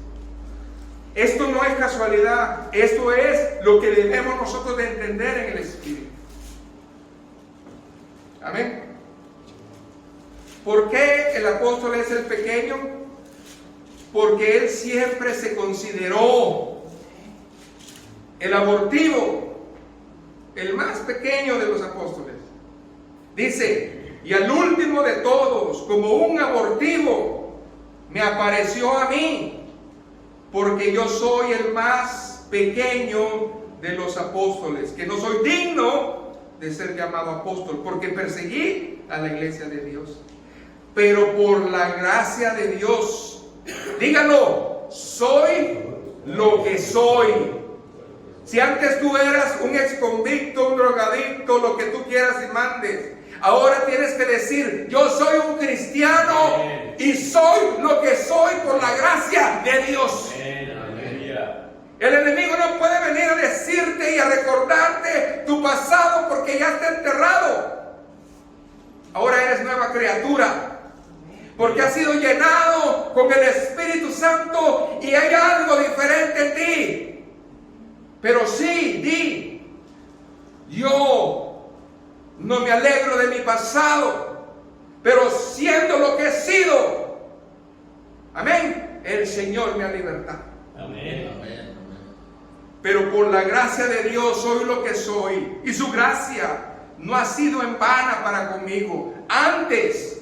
A: Esto no es casualidad, esto es lo que debemos nosotros de entender en el Espíritu. Amén. ¿Por qué el apóstol es el pequeño? Porque él siempre se consideró el abortivo, el más pequeño de los apóstoles. Dice, y al último de todos, como un abortivo, me apareció a mí, porque yo soy el más pequeño de los apóstoles, que no soy digno de ser llamado apóstol, porque perseguí a la iglesia de Dios. Pero por la gracia de Dios, dígalo, soy lo que soy. Si antes tú eras un exconvicto, un drogadicto, lo que tú quieras y mandes, ahora tienes que decir, yo soy un cristiano y soy lo que soy por la gracia de Dios. El enemigo no puede venir a decirte y a recordarte tu pasado porque ya está enterrado. Ahora eres nueva criatura, porque has sido llenado con el Espíritu Santo y hay algo diferente en ti. Pero sí, di, yo no me alegro de mi pasado, pero siendo lo que he sido, amén, el Señor me ha libertado. Amén. Amén. Pero por la gracia de Dios soy lo que soy, y su gracia no ha sido en vana para conmigo. Antes,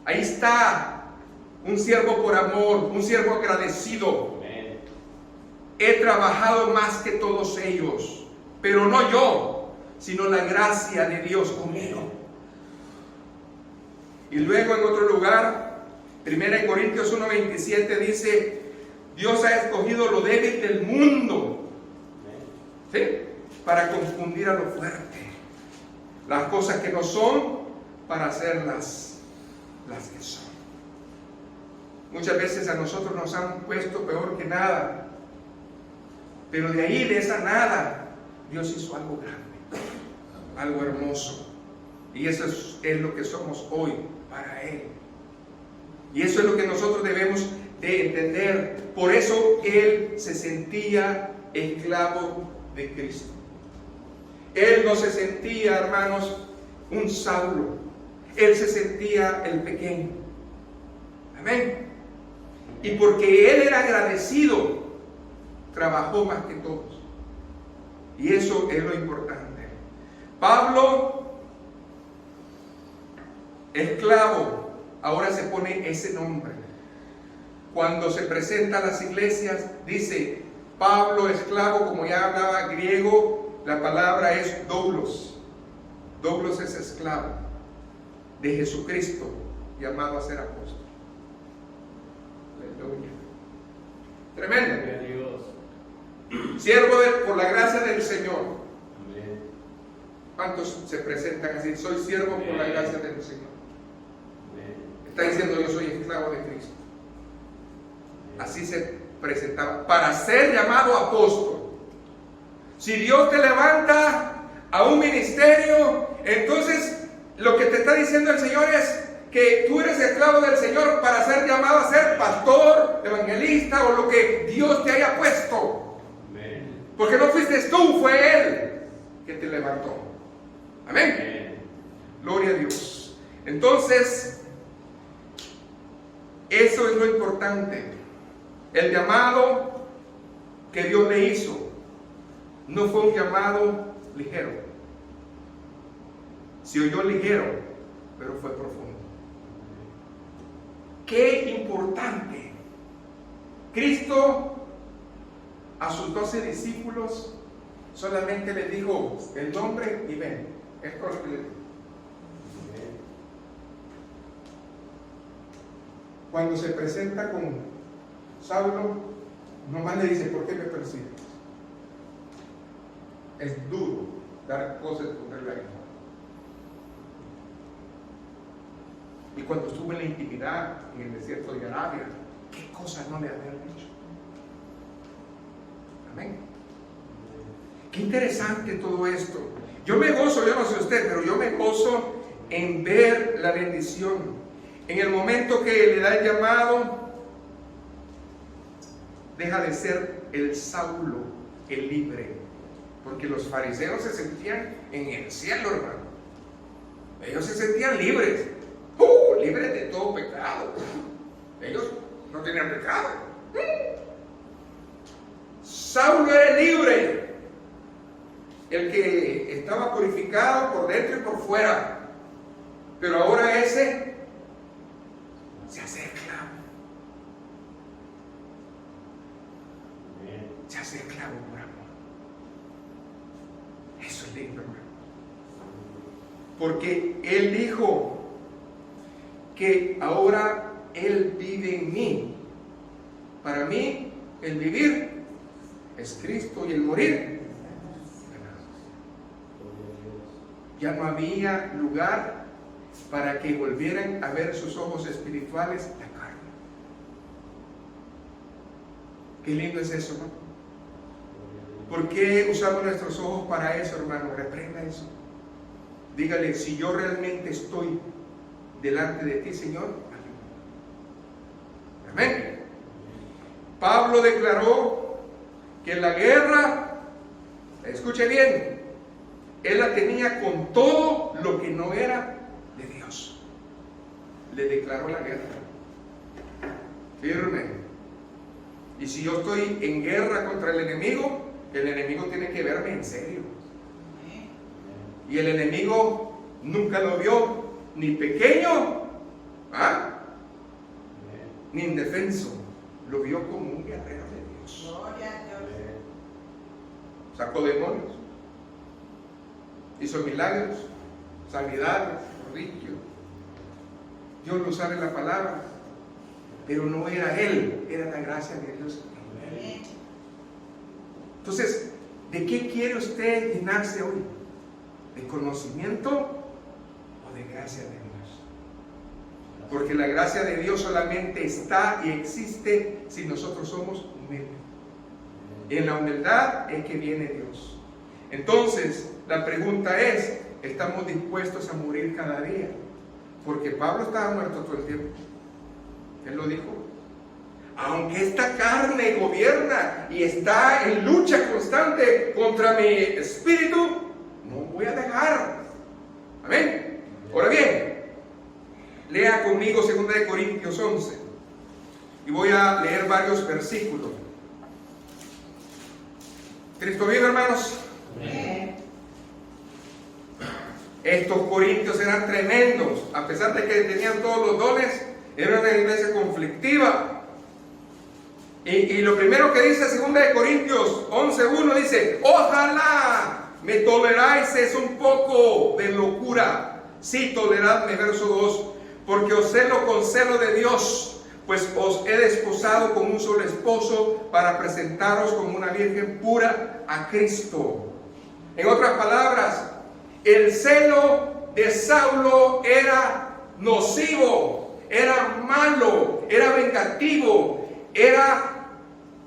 A: ahí está un siervo por amor, un siervo agradecido. Amén. He trabajado más que todos ellos, pero no yo, sino la gracia de Dios conmigo. Y luego en otro lugar, 1 Corintios 1:27 dice, Dios ha escogido lo débil del mundo, ¿sí?, para confundir a lo fuerte, las cosas que no son para hacerlas las que son. Muchas veces a nosotros nos han puesto peor que nada, pero de ahí, de esa nada, Dios hizo algo grande, algo hermoso, y eso es lo que somos hoy para Él. Y eso es lo que nosotros debemos de entender. Por eso él se sentía esclavo de Cristo. Él no se sentía, hermanos, un Saulo. Él se sentía el pequeño. Amén. Y porque él era agradecido, trabajó más que todos. Y eso es lo importante. Pablo, esclavo, ahora se pone ese nombre. Cuando se presenta a las iglesias, dice Pablo, esclavo, como ya hablaba griego, la palabra es doulos. Doulos es esclavo de Jesucristo, llamado a ser apóstol. Aleluya. Tremendo. Siervo por la gracia del Señor. Amén. ¿Cuántos se presentan así? Soy siervo por la gracia del Señor. Amén. Está diciendo yo soy esclavo de Cristo. Amén. Así se presentaba para ser llamado apóstol. Si Dios te levanta a un ministerio, entonces lo que te está diciendo el Señor es que tú eres esclavo del Señor para ser llamado a ser pastor, evangelista o lo que Dios te haya puesto. Porque no fuiste tú, fue Él que te levantó. Amén. Amén. Gloria a Dios. Entonces, eso es lo importante. El llamado que Dios le hizo no fue un llamado ligero. Se oyó ligero, pero fue profundo. Qué importante. Cristo a sus 12 discípulos solamente les dijo el nombre y ven. Esto es lo que les dijo. Cuando se presenta con Saulo, nomás le dice, ¿por qué me persigues? Es duro dar cosas con el reino. Y cuando estuvo en la intimidad en el desierto de Arabia, ¿qué cosas no le habían dicho? Amén. Qué interesante todo esto. Yo me gozo, yo no sé usted, pero yo me gozo en ver la bendición. En el momento que le da el llamado, deja de ser el Saulo, el libre. Porque los fariseos se sentían en el cielo, hermano. Ellos se sentían libres. Libres de todo pecado. Ellos no tenían pecado. Saulo era libre, el que estaba purificado por dentro y por fuera, pero ahora ese se hace esclavo. Se hace esclavo por amor. Eso es lindo, hermano. Porque Él dijo que ahora Él vive en mí. Para mí, el vivir es Cristo y el morir. Ya no había lugar para que volvieran a ver sus ojos espirituales la carne. Qué lindo es eso, ¿no? ¿Por qué usamos nuestros ojos para eso, hermano? Reprenda eso. Dígale, si yo realmente estoy delante de ti, Señor, amén. Pablo declaró que la guerra, escuche bien, él la tenía con todo lo que no era de Dios. Le declaró la guerra. Firme. Y si yo estoy en guerra contra el enemigo tiene que verme en serio. Y el enemigo nunca lo vio ni pequeño, ni indefenso. Lo vio como un guerrero de Dios. Sacó demonios, hizo milagros, sanidades, prodigio. Dios lo sabe en la palabra, pero no era él, era la gracia de Dios. Entonces, ¿de qué quiere usted llenarse hoy? ¿De conocimiento o de gracia de Dios? Porque la gracia de Dios solamente está y existe si nosotros somos humildes. Y en la humildad es que viene Dios. Entonces, la pregunta es, ¿estamos dispuestos a morir cada día? Porque Pablo estaba muerto todo el tiempo. Él lo dijo. Aunque esta carne gobierna y está en lucha constante contra mi espíritu, no voy a dejar. Amén. Ahora bien, lea conmigo 2 Corintios 11 y voy a leer varios versículos. ¿Cristo vive, hermanos?
B: Amén.
A: Estos corintios eran tremendos, a pesar de que tenían todos los dones, era una iglesia conflictiva. Y lo primero que dice 2 Corintios 11:1 dice: ojalá me toleráis un poco de locura. Sí, toleradme, verso 2, porque os celo con celo de Dios, pues os he desposado con un solo esposo para presentaros como una virgen pura a Cristo. En otras palabras, el celo de Saulo era nocivo, era malo, era vengativo, era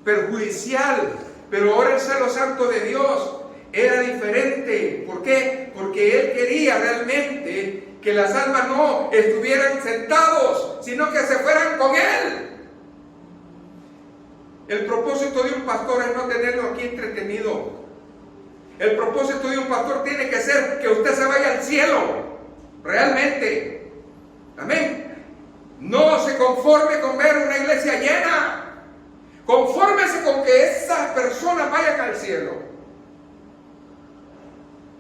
A: perjudicial, pero ahora el celo santo de Dios era diferente. ¿Por qué? Porque Él quería realmente que las almas no estuvieran sentados, sino que se fueran con Él. El propósito de un pastor es no tenerlo aquí entretenido. El propósito de un pastor tiene que ser que usted se vaya al cielo, realmente. Amén. No se conforme con ver una iglesia llena. Confórmese con que esas personas vayan al cielo.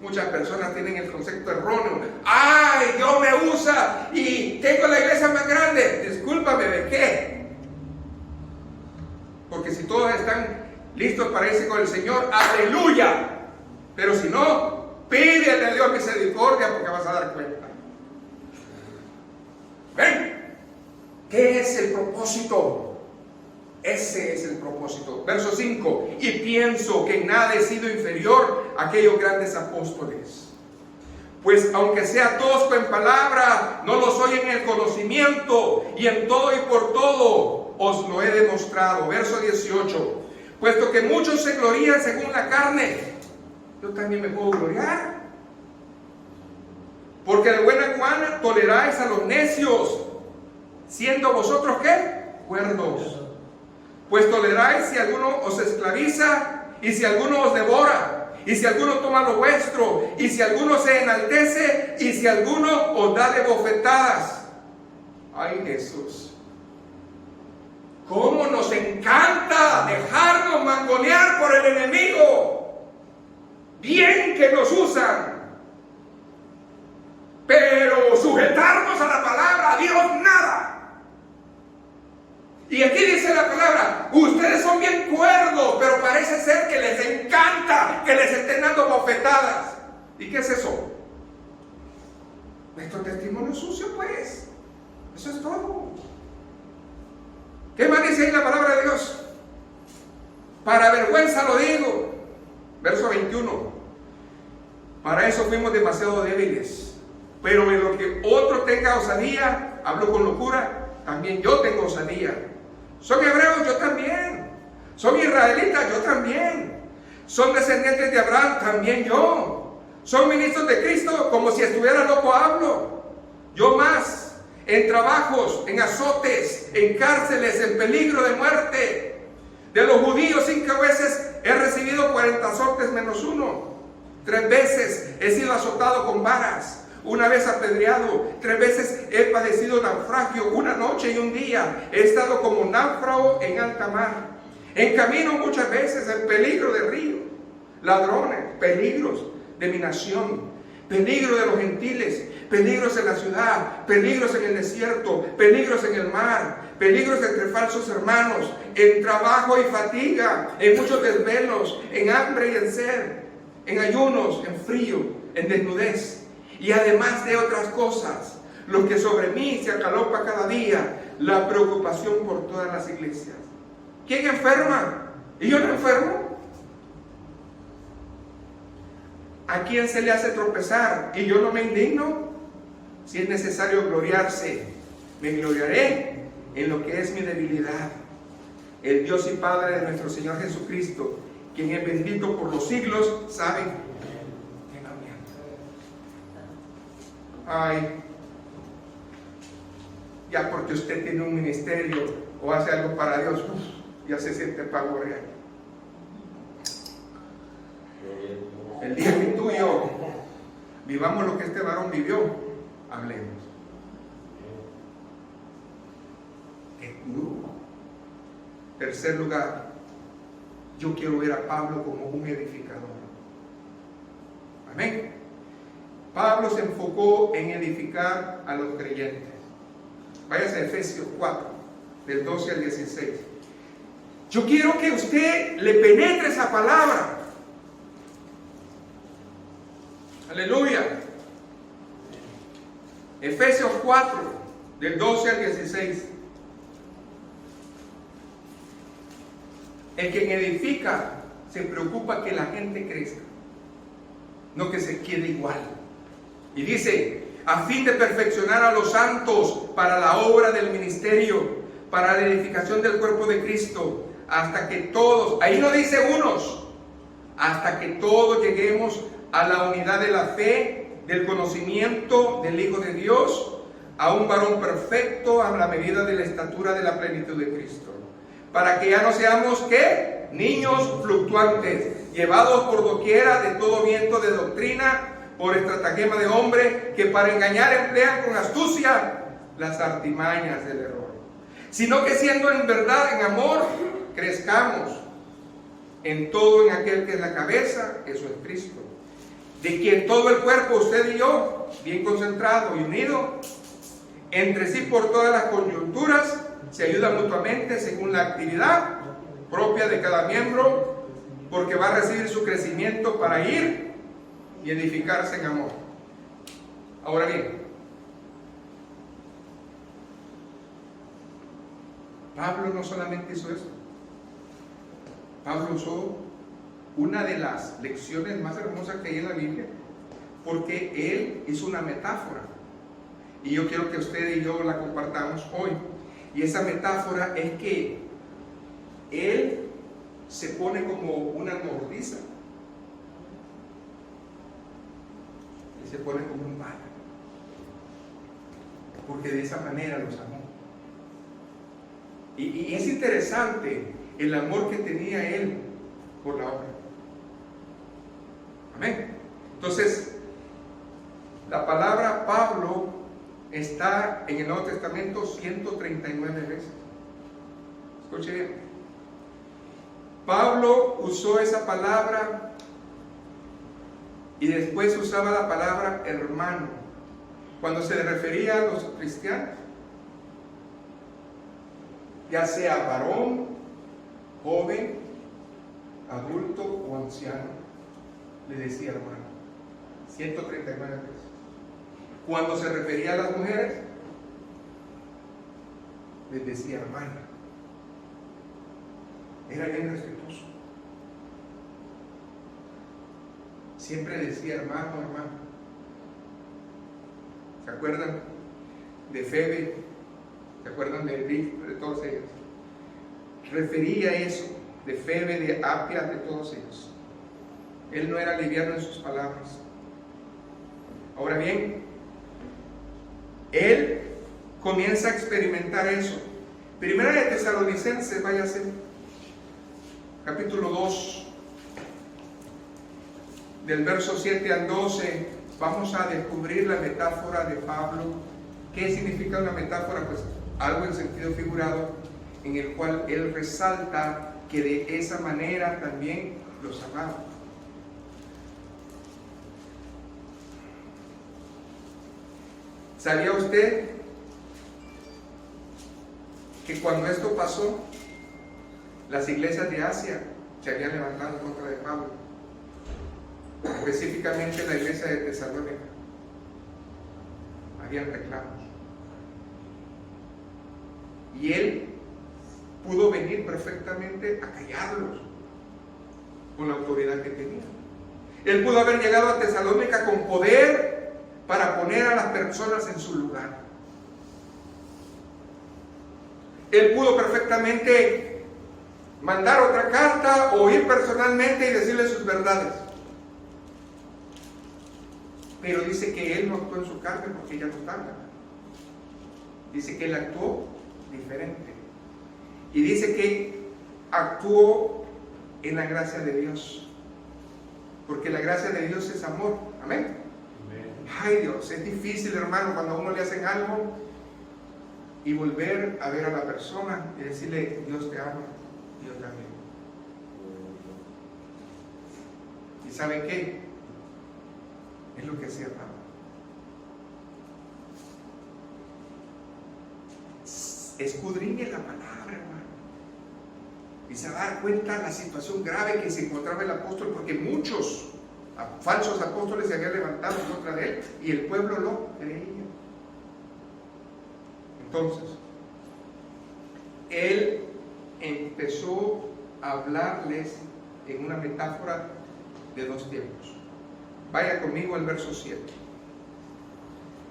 A: Muchas personas tienen el concepto erróneo. ¡Ay, Dios me usa y tengo la iglesia más grande! Discúlpame, ¿de qué? Porque si todos están listos para irse con el Señor, ¡aleluya! Pero si no, pídele a Dios misericordia, porque vas a dar cuenta. ¿Ven? ¿Qué es el propósito? Ese es el propósito. Verso 5: y pienso que en nada he sido inferior a aquellos grandes apóstoles, pues aunque sea tosco en palabra, no lo soy en el conocimiento, y en todo y por todo os lo he demostrado. Verso 18: puesto que muchos se glorían según la carne, yo también me puedo gloriar, porque de buena gana toleráis a los necios, siendo vosotros ¿qué? Cuerdos. Pues toleráis si alguno os esclaviza, y si alguno os devora, y si alguno toma lo vuestro, y si alguno se enaltece, y si alguno os da de bofetadas. Ay, Jesús, cómo nos encanta dejarnos mangonear por el enemigo. Bien que nos usan, pero sujetarnos a la palabra, a Dios, nada. Y aquí dice la palabra: ustedes son bien cuerdos, pero parece ser que les encanta que les estén dando bofetadas. ¿Y qué es eso? Nuestro testimonio sucio, pues. Eso es todo. ¿Qué más dice ahí la palabra de Dios? Para vergüenza lo digo. Verso 21. Para eso fuimos demasiado débiles. Pero en lo que otro tenga osadía, hablo con locura, también yo tengo osadía. Son hebreos, yo también. Son israelitas, yo también. Son descendientes de Abraham, también yo. Son ministros de Cristo, como si estuviera loco hablo. Yo más. En trabajos, en azotes, en cárceles, en peligro de muerte. De los judíos 5 veces he recibido 40 azotes menos 1. 3 veces he sido azotado con varas. 1 vez apedreado, 3 veces he padecido naufragio, 1 noche y 1 día. He estado como náufrago en alta mar. En camino muchas veces, en peligro de río, ladrones, peligros de mi nación, peligro de los gentiles, peligros en la ciudad, peligros en el desierto, peligros en el mar, peligros entre falsos hermanos, en trabajo y fatiga, en muchos desvelos, en hambre y en sed, en ayunos, en frío, en desnudez. Y además de otras cosas, lo que sobre mí se acalopa cada día, la preocupación por todas las iglesias. ¿Quién enferma? ¿Y yo no enfermo? ¿A quién se le hace tropezar y yo no me indigno? Si es necesario gloriarse, me gloriaré en lo que es mi debilidad. El Dios y Padre de nuestro Señor Jesucristo, quien es bendito por los siglos, sabe. Ay, ya porque usted tiene un ministerio o hace algo para Dios, ya se siente pavo real. El día que tú y yo vivamos lo que este varón vivió, hablemos. Es duro. Tercer lugar, yo quiero ver a Pablo como un edificador. Amén. Pablo se enfocó en edificar a los creyentes. Váyase a Efesios 4, del 12 al 16. Yo quiero que usted le penetre esa palabra. Aleluya. Efesios 4, del 12 al 16. El que edifica se preocupa que la gente crezca, no que se quede igual. Y dice, a fin de perfeccionar a los santos para la obra del ministerio, para la edificación del cuerpo de Cristo, hasta que todos, ahí no dice unos, hasta que todos lleguemos a la unidad de la fe, del conocimiento del Hijo de Dios, a un varón perfecto, a la medida de la estatura de la plenitud de Cristo. Para que ya no seamos, ¿qué? Niños fluctuantes, llevados por doquiera de todo viento de doctrina, por estratagema de hombre, que para engañar emplean con astucia las artimañas del error. Sino que siendo en verdad, en amor, crezcamos en todo en aquel que es la cabeza, eso es Cristo. De quien todo el cuerpo, usted y yo, bien concentrado y unido, entre sí por todas las coyunturas, se ayuda mutuamente según la actividad propia de cada miembro, porque va a recibir su crecimiento para ir y edificarse en amor. Ahora bien, Pablo no solamente hizo eso. Pablo usó una de las lecciones más hermosas que hay en la Biblia, porque él hizo una metáfora. Y yo quiero que usted y yo la compartamos hoy. Y esa metáfora es que él se pone como una nodriza. Él se pone como un padre. Porque de esa manera los amó. Y es interesante el amor que tenía él por la obra. Amén. Entonces, la palabra Pablo está en el Nuevo Testamento 139 veces. Escuche bien. Pablo usó esa palabra y después usaba la palabra hermano cuando se le refería a los cristianos, ya sea varón, joven, adulto o anciano, le decía hermano. 139 veces. Cuando se refería a las mujeres, les decía hermana. Era bien respetuoso. Siempre decía hermano, hermano. ¿Se acuerdan de Febe? ¿Se acuerdan de Rick? De todos ellos. Refería eso, de Febe, de Apia, de todos ellos. Él no era liviano en sus palabras. Ahora bien, él comienza a experimentar eso. Primera de Tesalonicenses, váyase, capítulo 2, del verso 7 al 12, vamos a descubrir la metáfora de Pablo. ¿Qué significa una metáfora? Pues algo en sentido figurado, en el cual él resalta que de esa manera también los amaba. ¿Sabía usted que cuando esto pasó, las iglesias de Asia se habían levantado en contra de Pablo? Específicamente la iglesia de Tesalónica. Habían reclamos. Y él pudo venir perfectamente a callarlos con la autoridad que tenía. Él pudo haber llegado a Tesalónica con poder para poner a las personas en su lugar. Él pudo perfectamente mandar otra carta o ir personalmente y decirle sus verdades. Pero dice que él no actuó en su carne porque ella no estaba. dice que él actuó diferente. Y dice que actuó en la gracia de Dios. Porque la gracia de Dios es amor. Amén. Ay Dios, es difícil, hermano, cuando a uno le hacen algo y volver a ver a la persona y decirle, Dios te ama, y yo también. ¿Y saben qué? Es lo que hacía Pablo. Escudriñe la palabra, hermano, y se va a dar cuenta de la situación grave que se encontraba el apóstol, porque muchos falsos apóstoles se habían levantado en contra de él y el pueblo lo creía. Entonces, él empezó a hablarles en una metáfora de dos tiempos. Vaya conmigo al verso 7.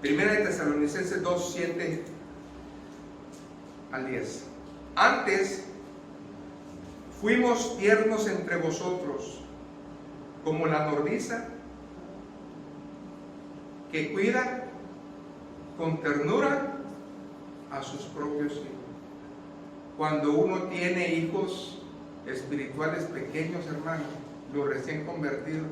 A: Primera de Tesalonicenses 2, 7 al 10. Antes fuimos tiernos entre vosotros, como la nodriza que cuida con ternura a sus propios hijos. Cuando uno tiene hijos espirituales pequeños, hermanos, los recién convertidos,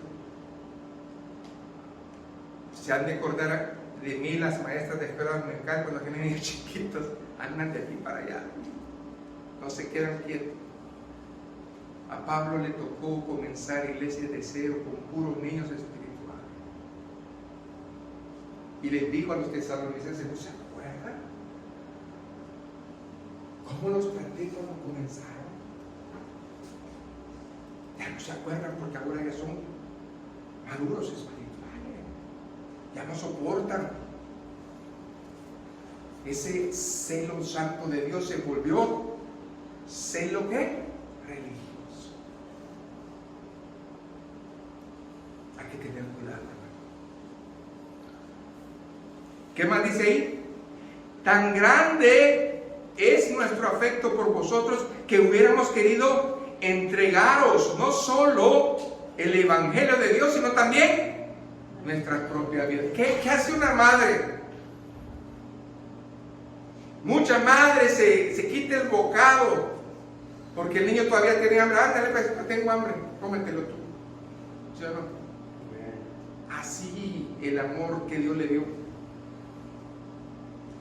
A: se han de acordar de mí las maestras de escuela dominical cuando tienen niños chiquitos, andan de aquí para allá, no se quedan quietos. A Pablo le tocó comenzar iglesias de cero con puros niños espirituales. Y les dijo a los tesalonicenses, ¿no se acuerdan? ¿Cómo los perdí cuando comenzaron? Ya no se acuerdan porque ahora ya son maduros espirituales. Ya no soportan. Ese celo santo de Dios se volvió celo ¿qué? Religioso. Hay que tener cuidado. ¿Qué más dice ahí? Tan grande es nuestro afecto por vosotros que hubiéramos querido entregaros no solo el evangelio de Dios, sino también nuestra propia vida. ¿Qué hace una madre? Mucha madre se quita el bocado porque el niño todavía tenía hambre. Ándale, pues, tengo hambre, cómetelo tú. ¿Sí o no? Así el amor que Dios le dio.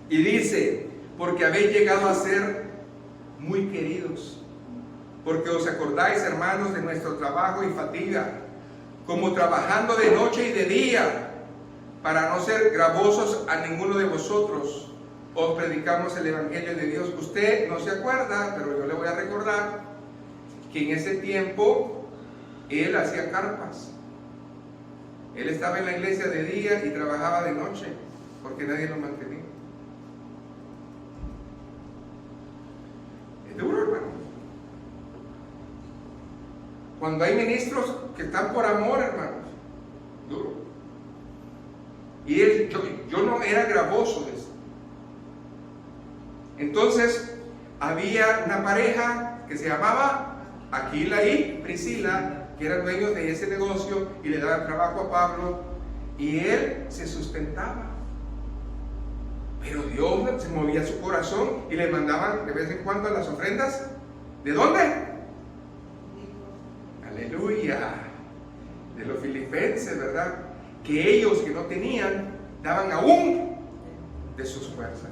A: Y dice, porque habéis llegado a ser muy queridos, porque os acordáis, hermanos, de nuestro trabajo y fatiga, como trabajando de noche y de día, para no ser gravosos a ninguno de vosotros, os predicamos el evangelio de Dios. Usted no se acuerda, pero yo le voy a recordar que en ese tiempo él hacía carpas. Él estaba en la iglesia de día y trabajaba de noche, porque nadie lo mantenía. Es duro, hermano. Cuando hay ministros que están por amor, hermanos, duro. Y él, yo no era gravoso de eso. Entonces, había una pareja que se llamaba Aquila y Priscila, que eran dueños de ese negocio y le daban trabajo a Pablo, y él se sustentaba. Pero Dios se movía su corazón y le mandaban de vez en cuando las ofrendas. ¿De dónde? Aleluya. De los filipenses, ¿verdad? Que ellos que no tenían, daban aún de sus fuerzas.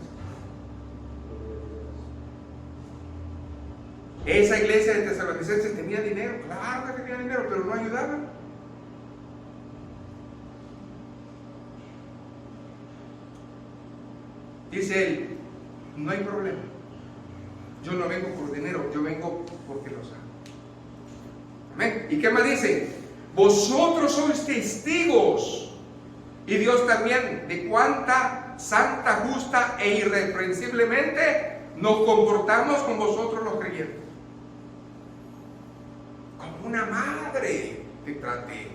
A: Esa iglesia de Tesalonicenses tenía dinero, claro que tenía dinero, pero no ayudaban. Dice él, no hay problema. Yo no vengo por dinero, yo vengo porque los amo. Amén. ¿Y qué más dice? Vosotros sois testigos, y Dios también, de cuánta santa, justa e irreprensiblemente nos comportamos con vosotros los creyentes. Como una madre te traté.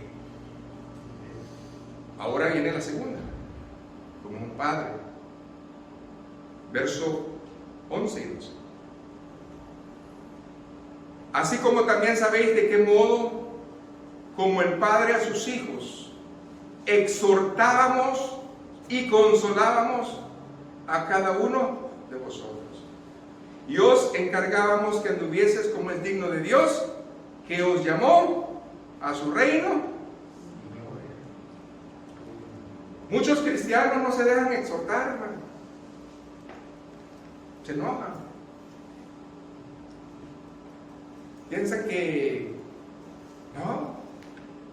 A: Ahora viene la segunda, como un padre. Verso 11 y 12. Así como también sabéis de qué modo, como el padre a sus hijos, exhortábamos y consolábamos a cada uno de vosotros. Y os encargábamos que anduvieses como es digno de Dios, que os llamó a su reino. Muchos cristianos no se dejan exhortar, hermano. Se enojan. Piensan que no,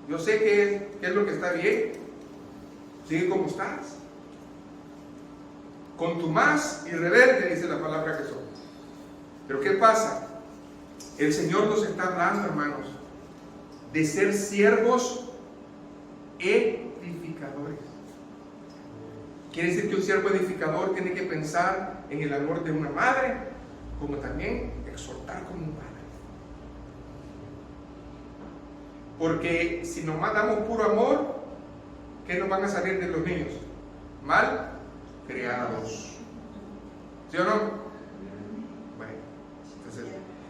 A: yo sé qué es lo que está bien. Sigue como estás. Contumaz y rebelde, dice la palabra que son. Pero ¿qué pasa? El Señor nos está hablando, hermanos, de ser siervos edificadores. Quiere decir que un siervo edificador tiene que pensar en el amor de una madre, como también exhortar como un padre. Porque si nomás damos puro amor, ¿qué nos van a salir de los niños? Mal criados. ¿Sí o no? Bueno, entonces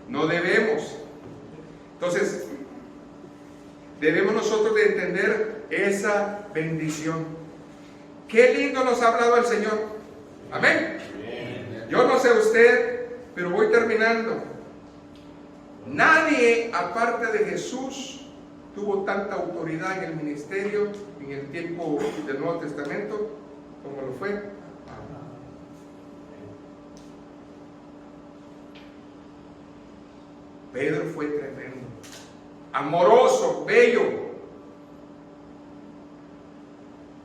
A: no debemos. Entonces, debemos nosotros de entender esa bendición. Qué lindo nos ha hablado el Señor. Amén. Yo no sé usted, pero voy terminando. Nadie aparte de Jesús tuvo tanta autoridad en el ministerio en el tiempo del Nuevo Testamento como lo fue Pablo. Pedro fue tremendo, amoroso, bello,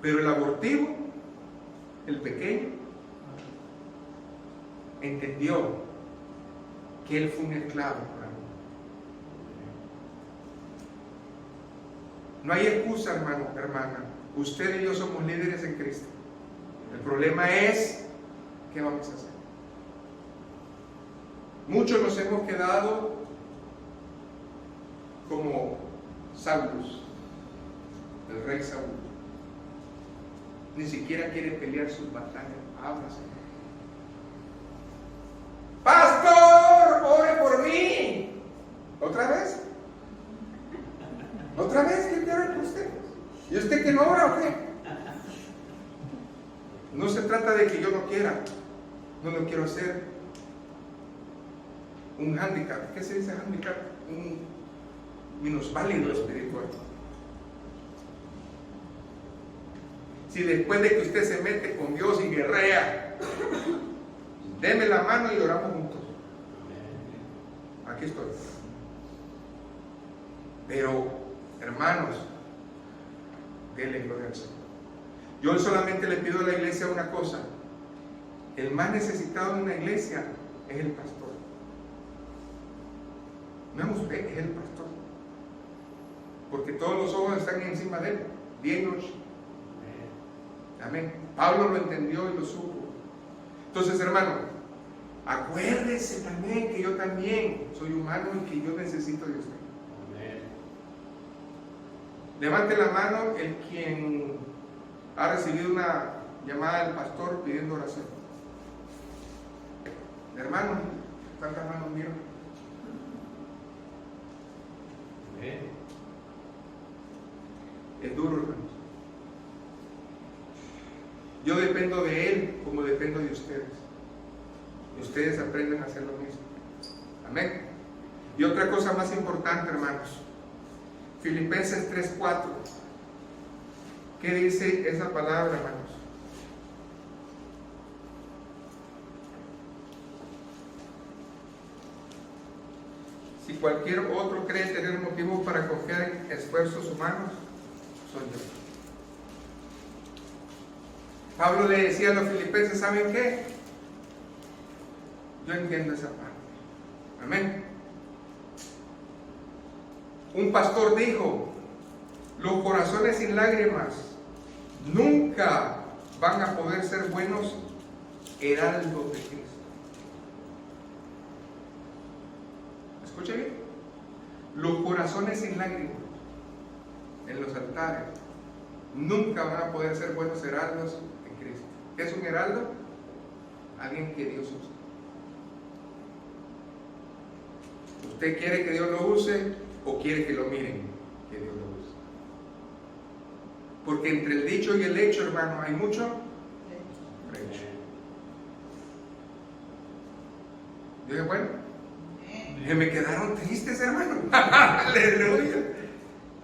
A: pero el abortivo, el pequeño, entendió que él fue un esclavo para mí. No hay excusa, hermano, hermana. Usted y yo somos líderes en Cristo. El problema es, ¿qué vamos a hacer? Muchos nos hemos quedado como Saúl, el rey Saúl. Ni siquiera quiere pelear sus batallas. Háblase. Pastor, ore por mí. ¿Otra vez? ¿Otra vez que quiere por usted? ¿Y usted que no ora o qué? No se trata de que yo no quiera. No lo quiero hacer un hándicap. ¿Qué se dice hándicap? Un minusválido espiritual. Si después de que usted se mete con Dios y guerrea, deme la mano y oramos juntos. Aquí estoy. Pero, hermanos, denle gloria al Señor. Yo solamente le pido a la iglesia una cosa. El más necesitado de una iglesia es el pastor. No es usted, es el pastor. Porque todos los ojos están encima de él, viéndonos. Amén. Pablo lo entendió y lo supo. Entonces, hermano, acuérdese también que yo también soy humano y que yo necesito de usted. Amén. Levante la mano el quien ha recibido una llamada del pastor pidiendo oración. Hermano, ¿cuántas manos mías? Amén. Es duro, hermanos. Yo dependo de Él como dependo de ustedes. Y ustedes aprenden a hacer lo mismo. Amén. Y otra cosa más importante, hermanos. Filipenses 3:4. ¿Qué dice esa palabra, hermanos? Si cualquier otro cree tener motivo para confiar en esfuerzos humanos, soy yo. Pablo le decía a los filipenses, ¿saben qué? Yo entiendo esa parte. Amén. Un pastor dijo, los corazones sin lágrimas nunca van a poder ser buenos heraldos de Cristo. ¿Escucha bien? Los corazones sin lágrimas en los altares nunca van a poder ser buenos heraldos en Cristo. ¿Qué es un heraldo? Alguien que Dios usa. ¿Usted quiere que Dios lo use o quiere que lo miren? Que Dios lo use. Porque entre el dicho y el hecho, hermano, hay mucho trecho. Yo dije, bueno, que me quedaron tristes, hermano. Aleluya.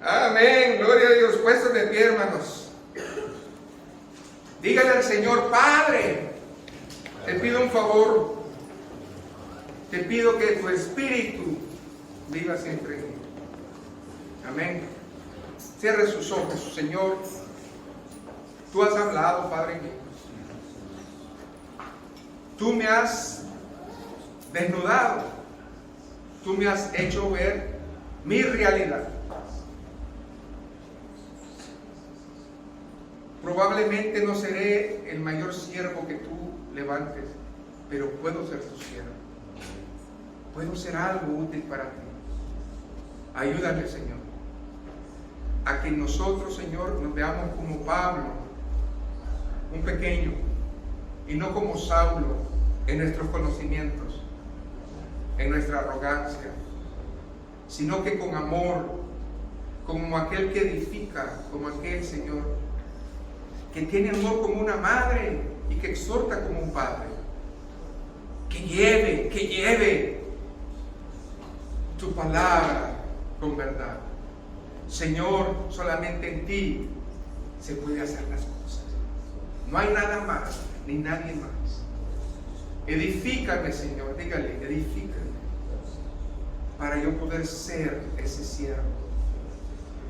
A: Amén, gloria a Dios. Puestos de pie, hermanos. Dígale al Señor: Padre, te pido un favor. Te pido que tu espíritu viva siempre en mí. Amén. Cierre sus ojos, Señor. Tú has hablado, Padre mío. Tú me has desnudado. Tú me has hecho ver mi realidad. Probablemente no seré el mayor siervo que tú levantes, pero puedo ser tu siervo. Puedo ser algo útil para ti. Ayúdame, Señor, a que nosotros, Señor, nos veamos como Pablo, un pequeño, y no como Saulo en nuestros conocimientos, en nuestra arrogancia, sino que con amor, como aquel que edifica, como aquel, Señor, que tiene amor como una madre y que exhorta como un padre, que lleve tu palabra con verdad. Señor, solamente en ti se puede hacer las cosas. No hay nada más, ni nadie más. Edifícame, Señor, dígale, edifícame, para yo poder ser ese siervo.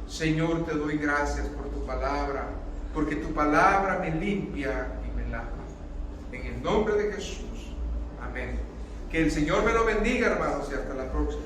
A: Señor, te doy gracias por tu palabra, porque tu palabra me limpia y me lava. En el nombre de Jesús. Amén. Que el Señor me lo bendiga, hermanos, y hasta la próxima.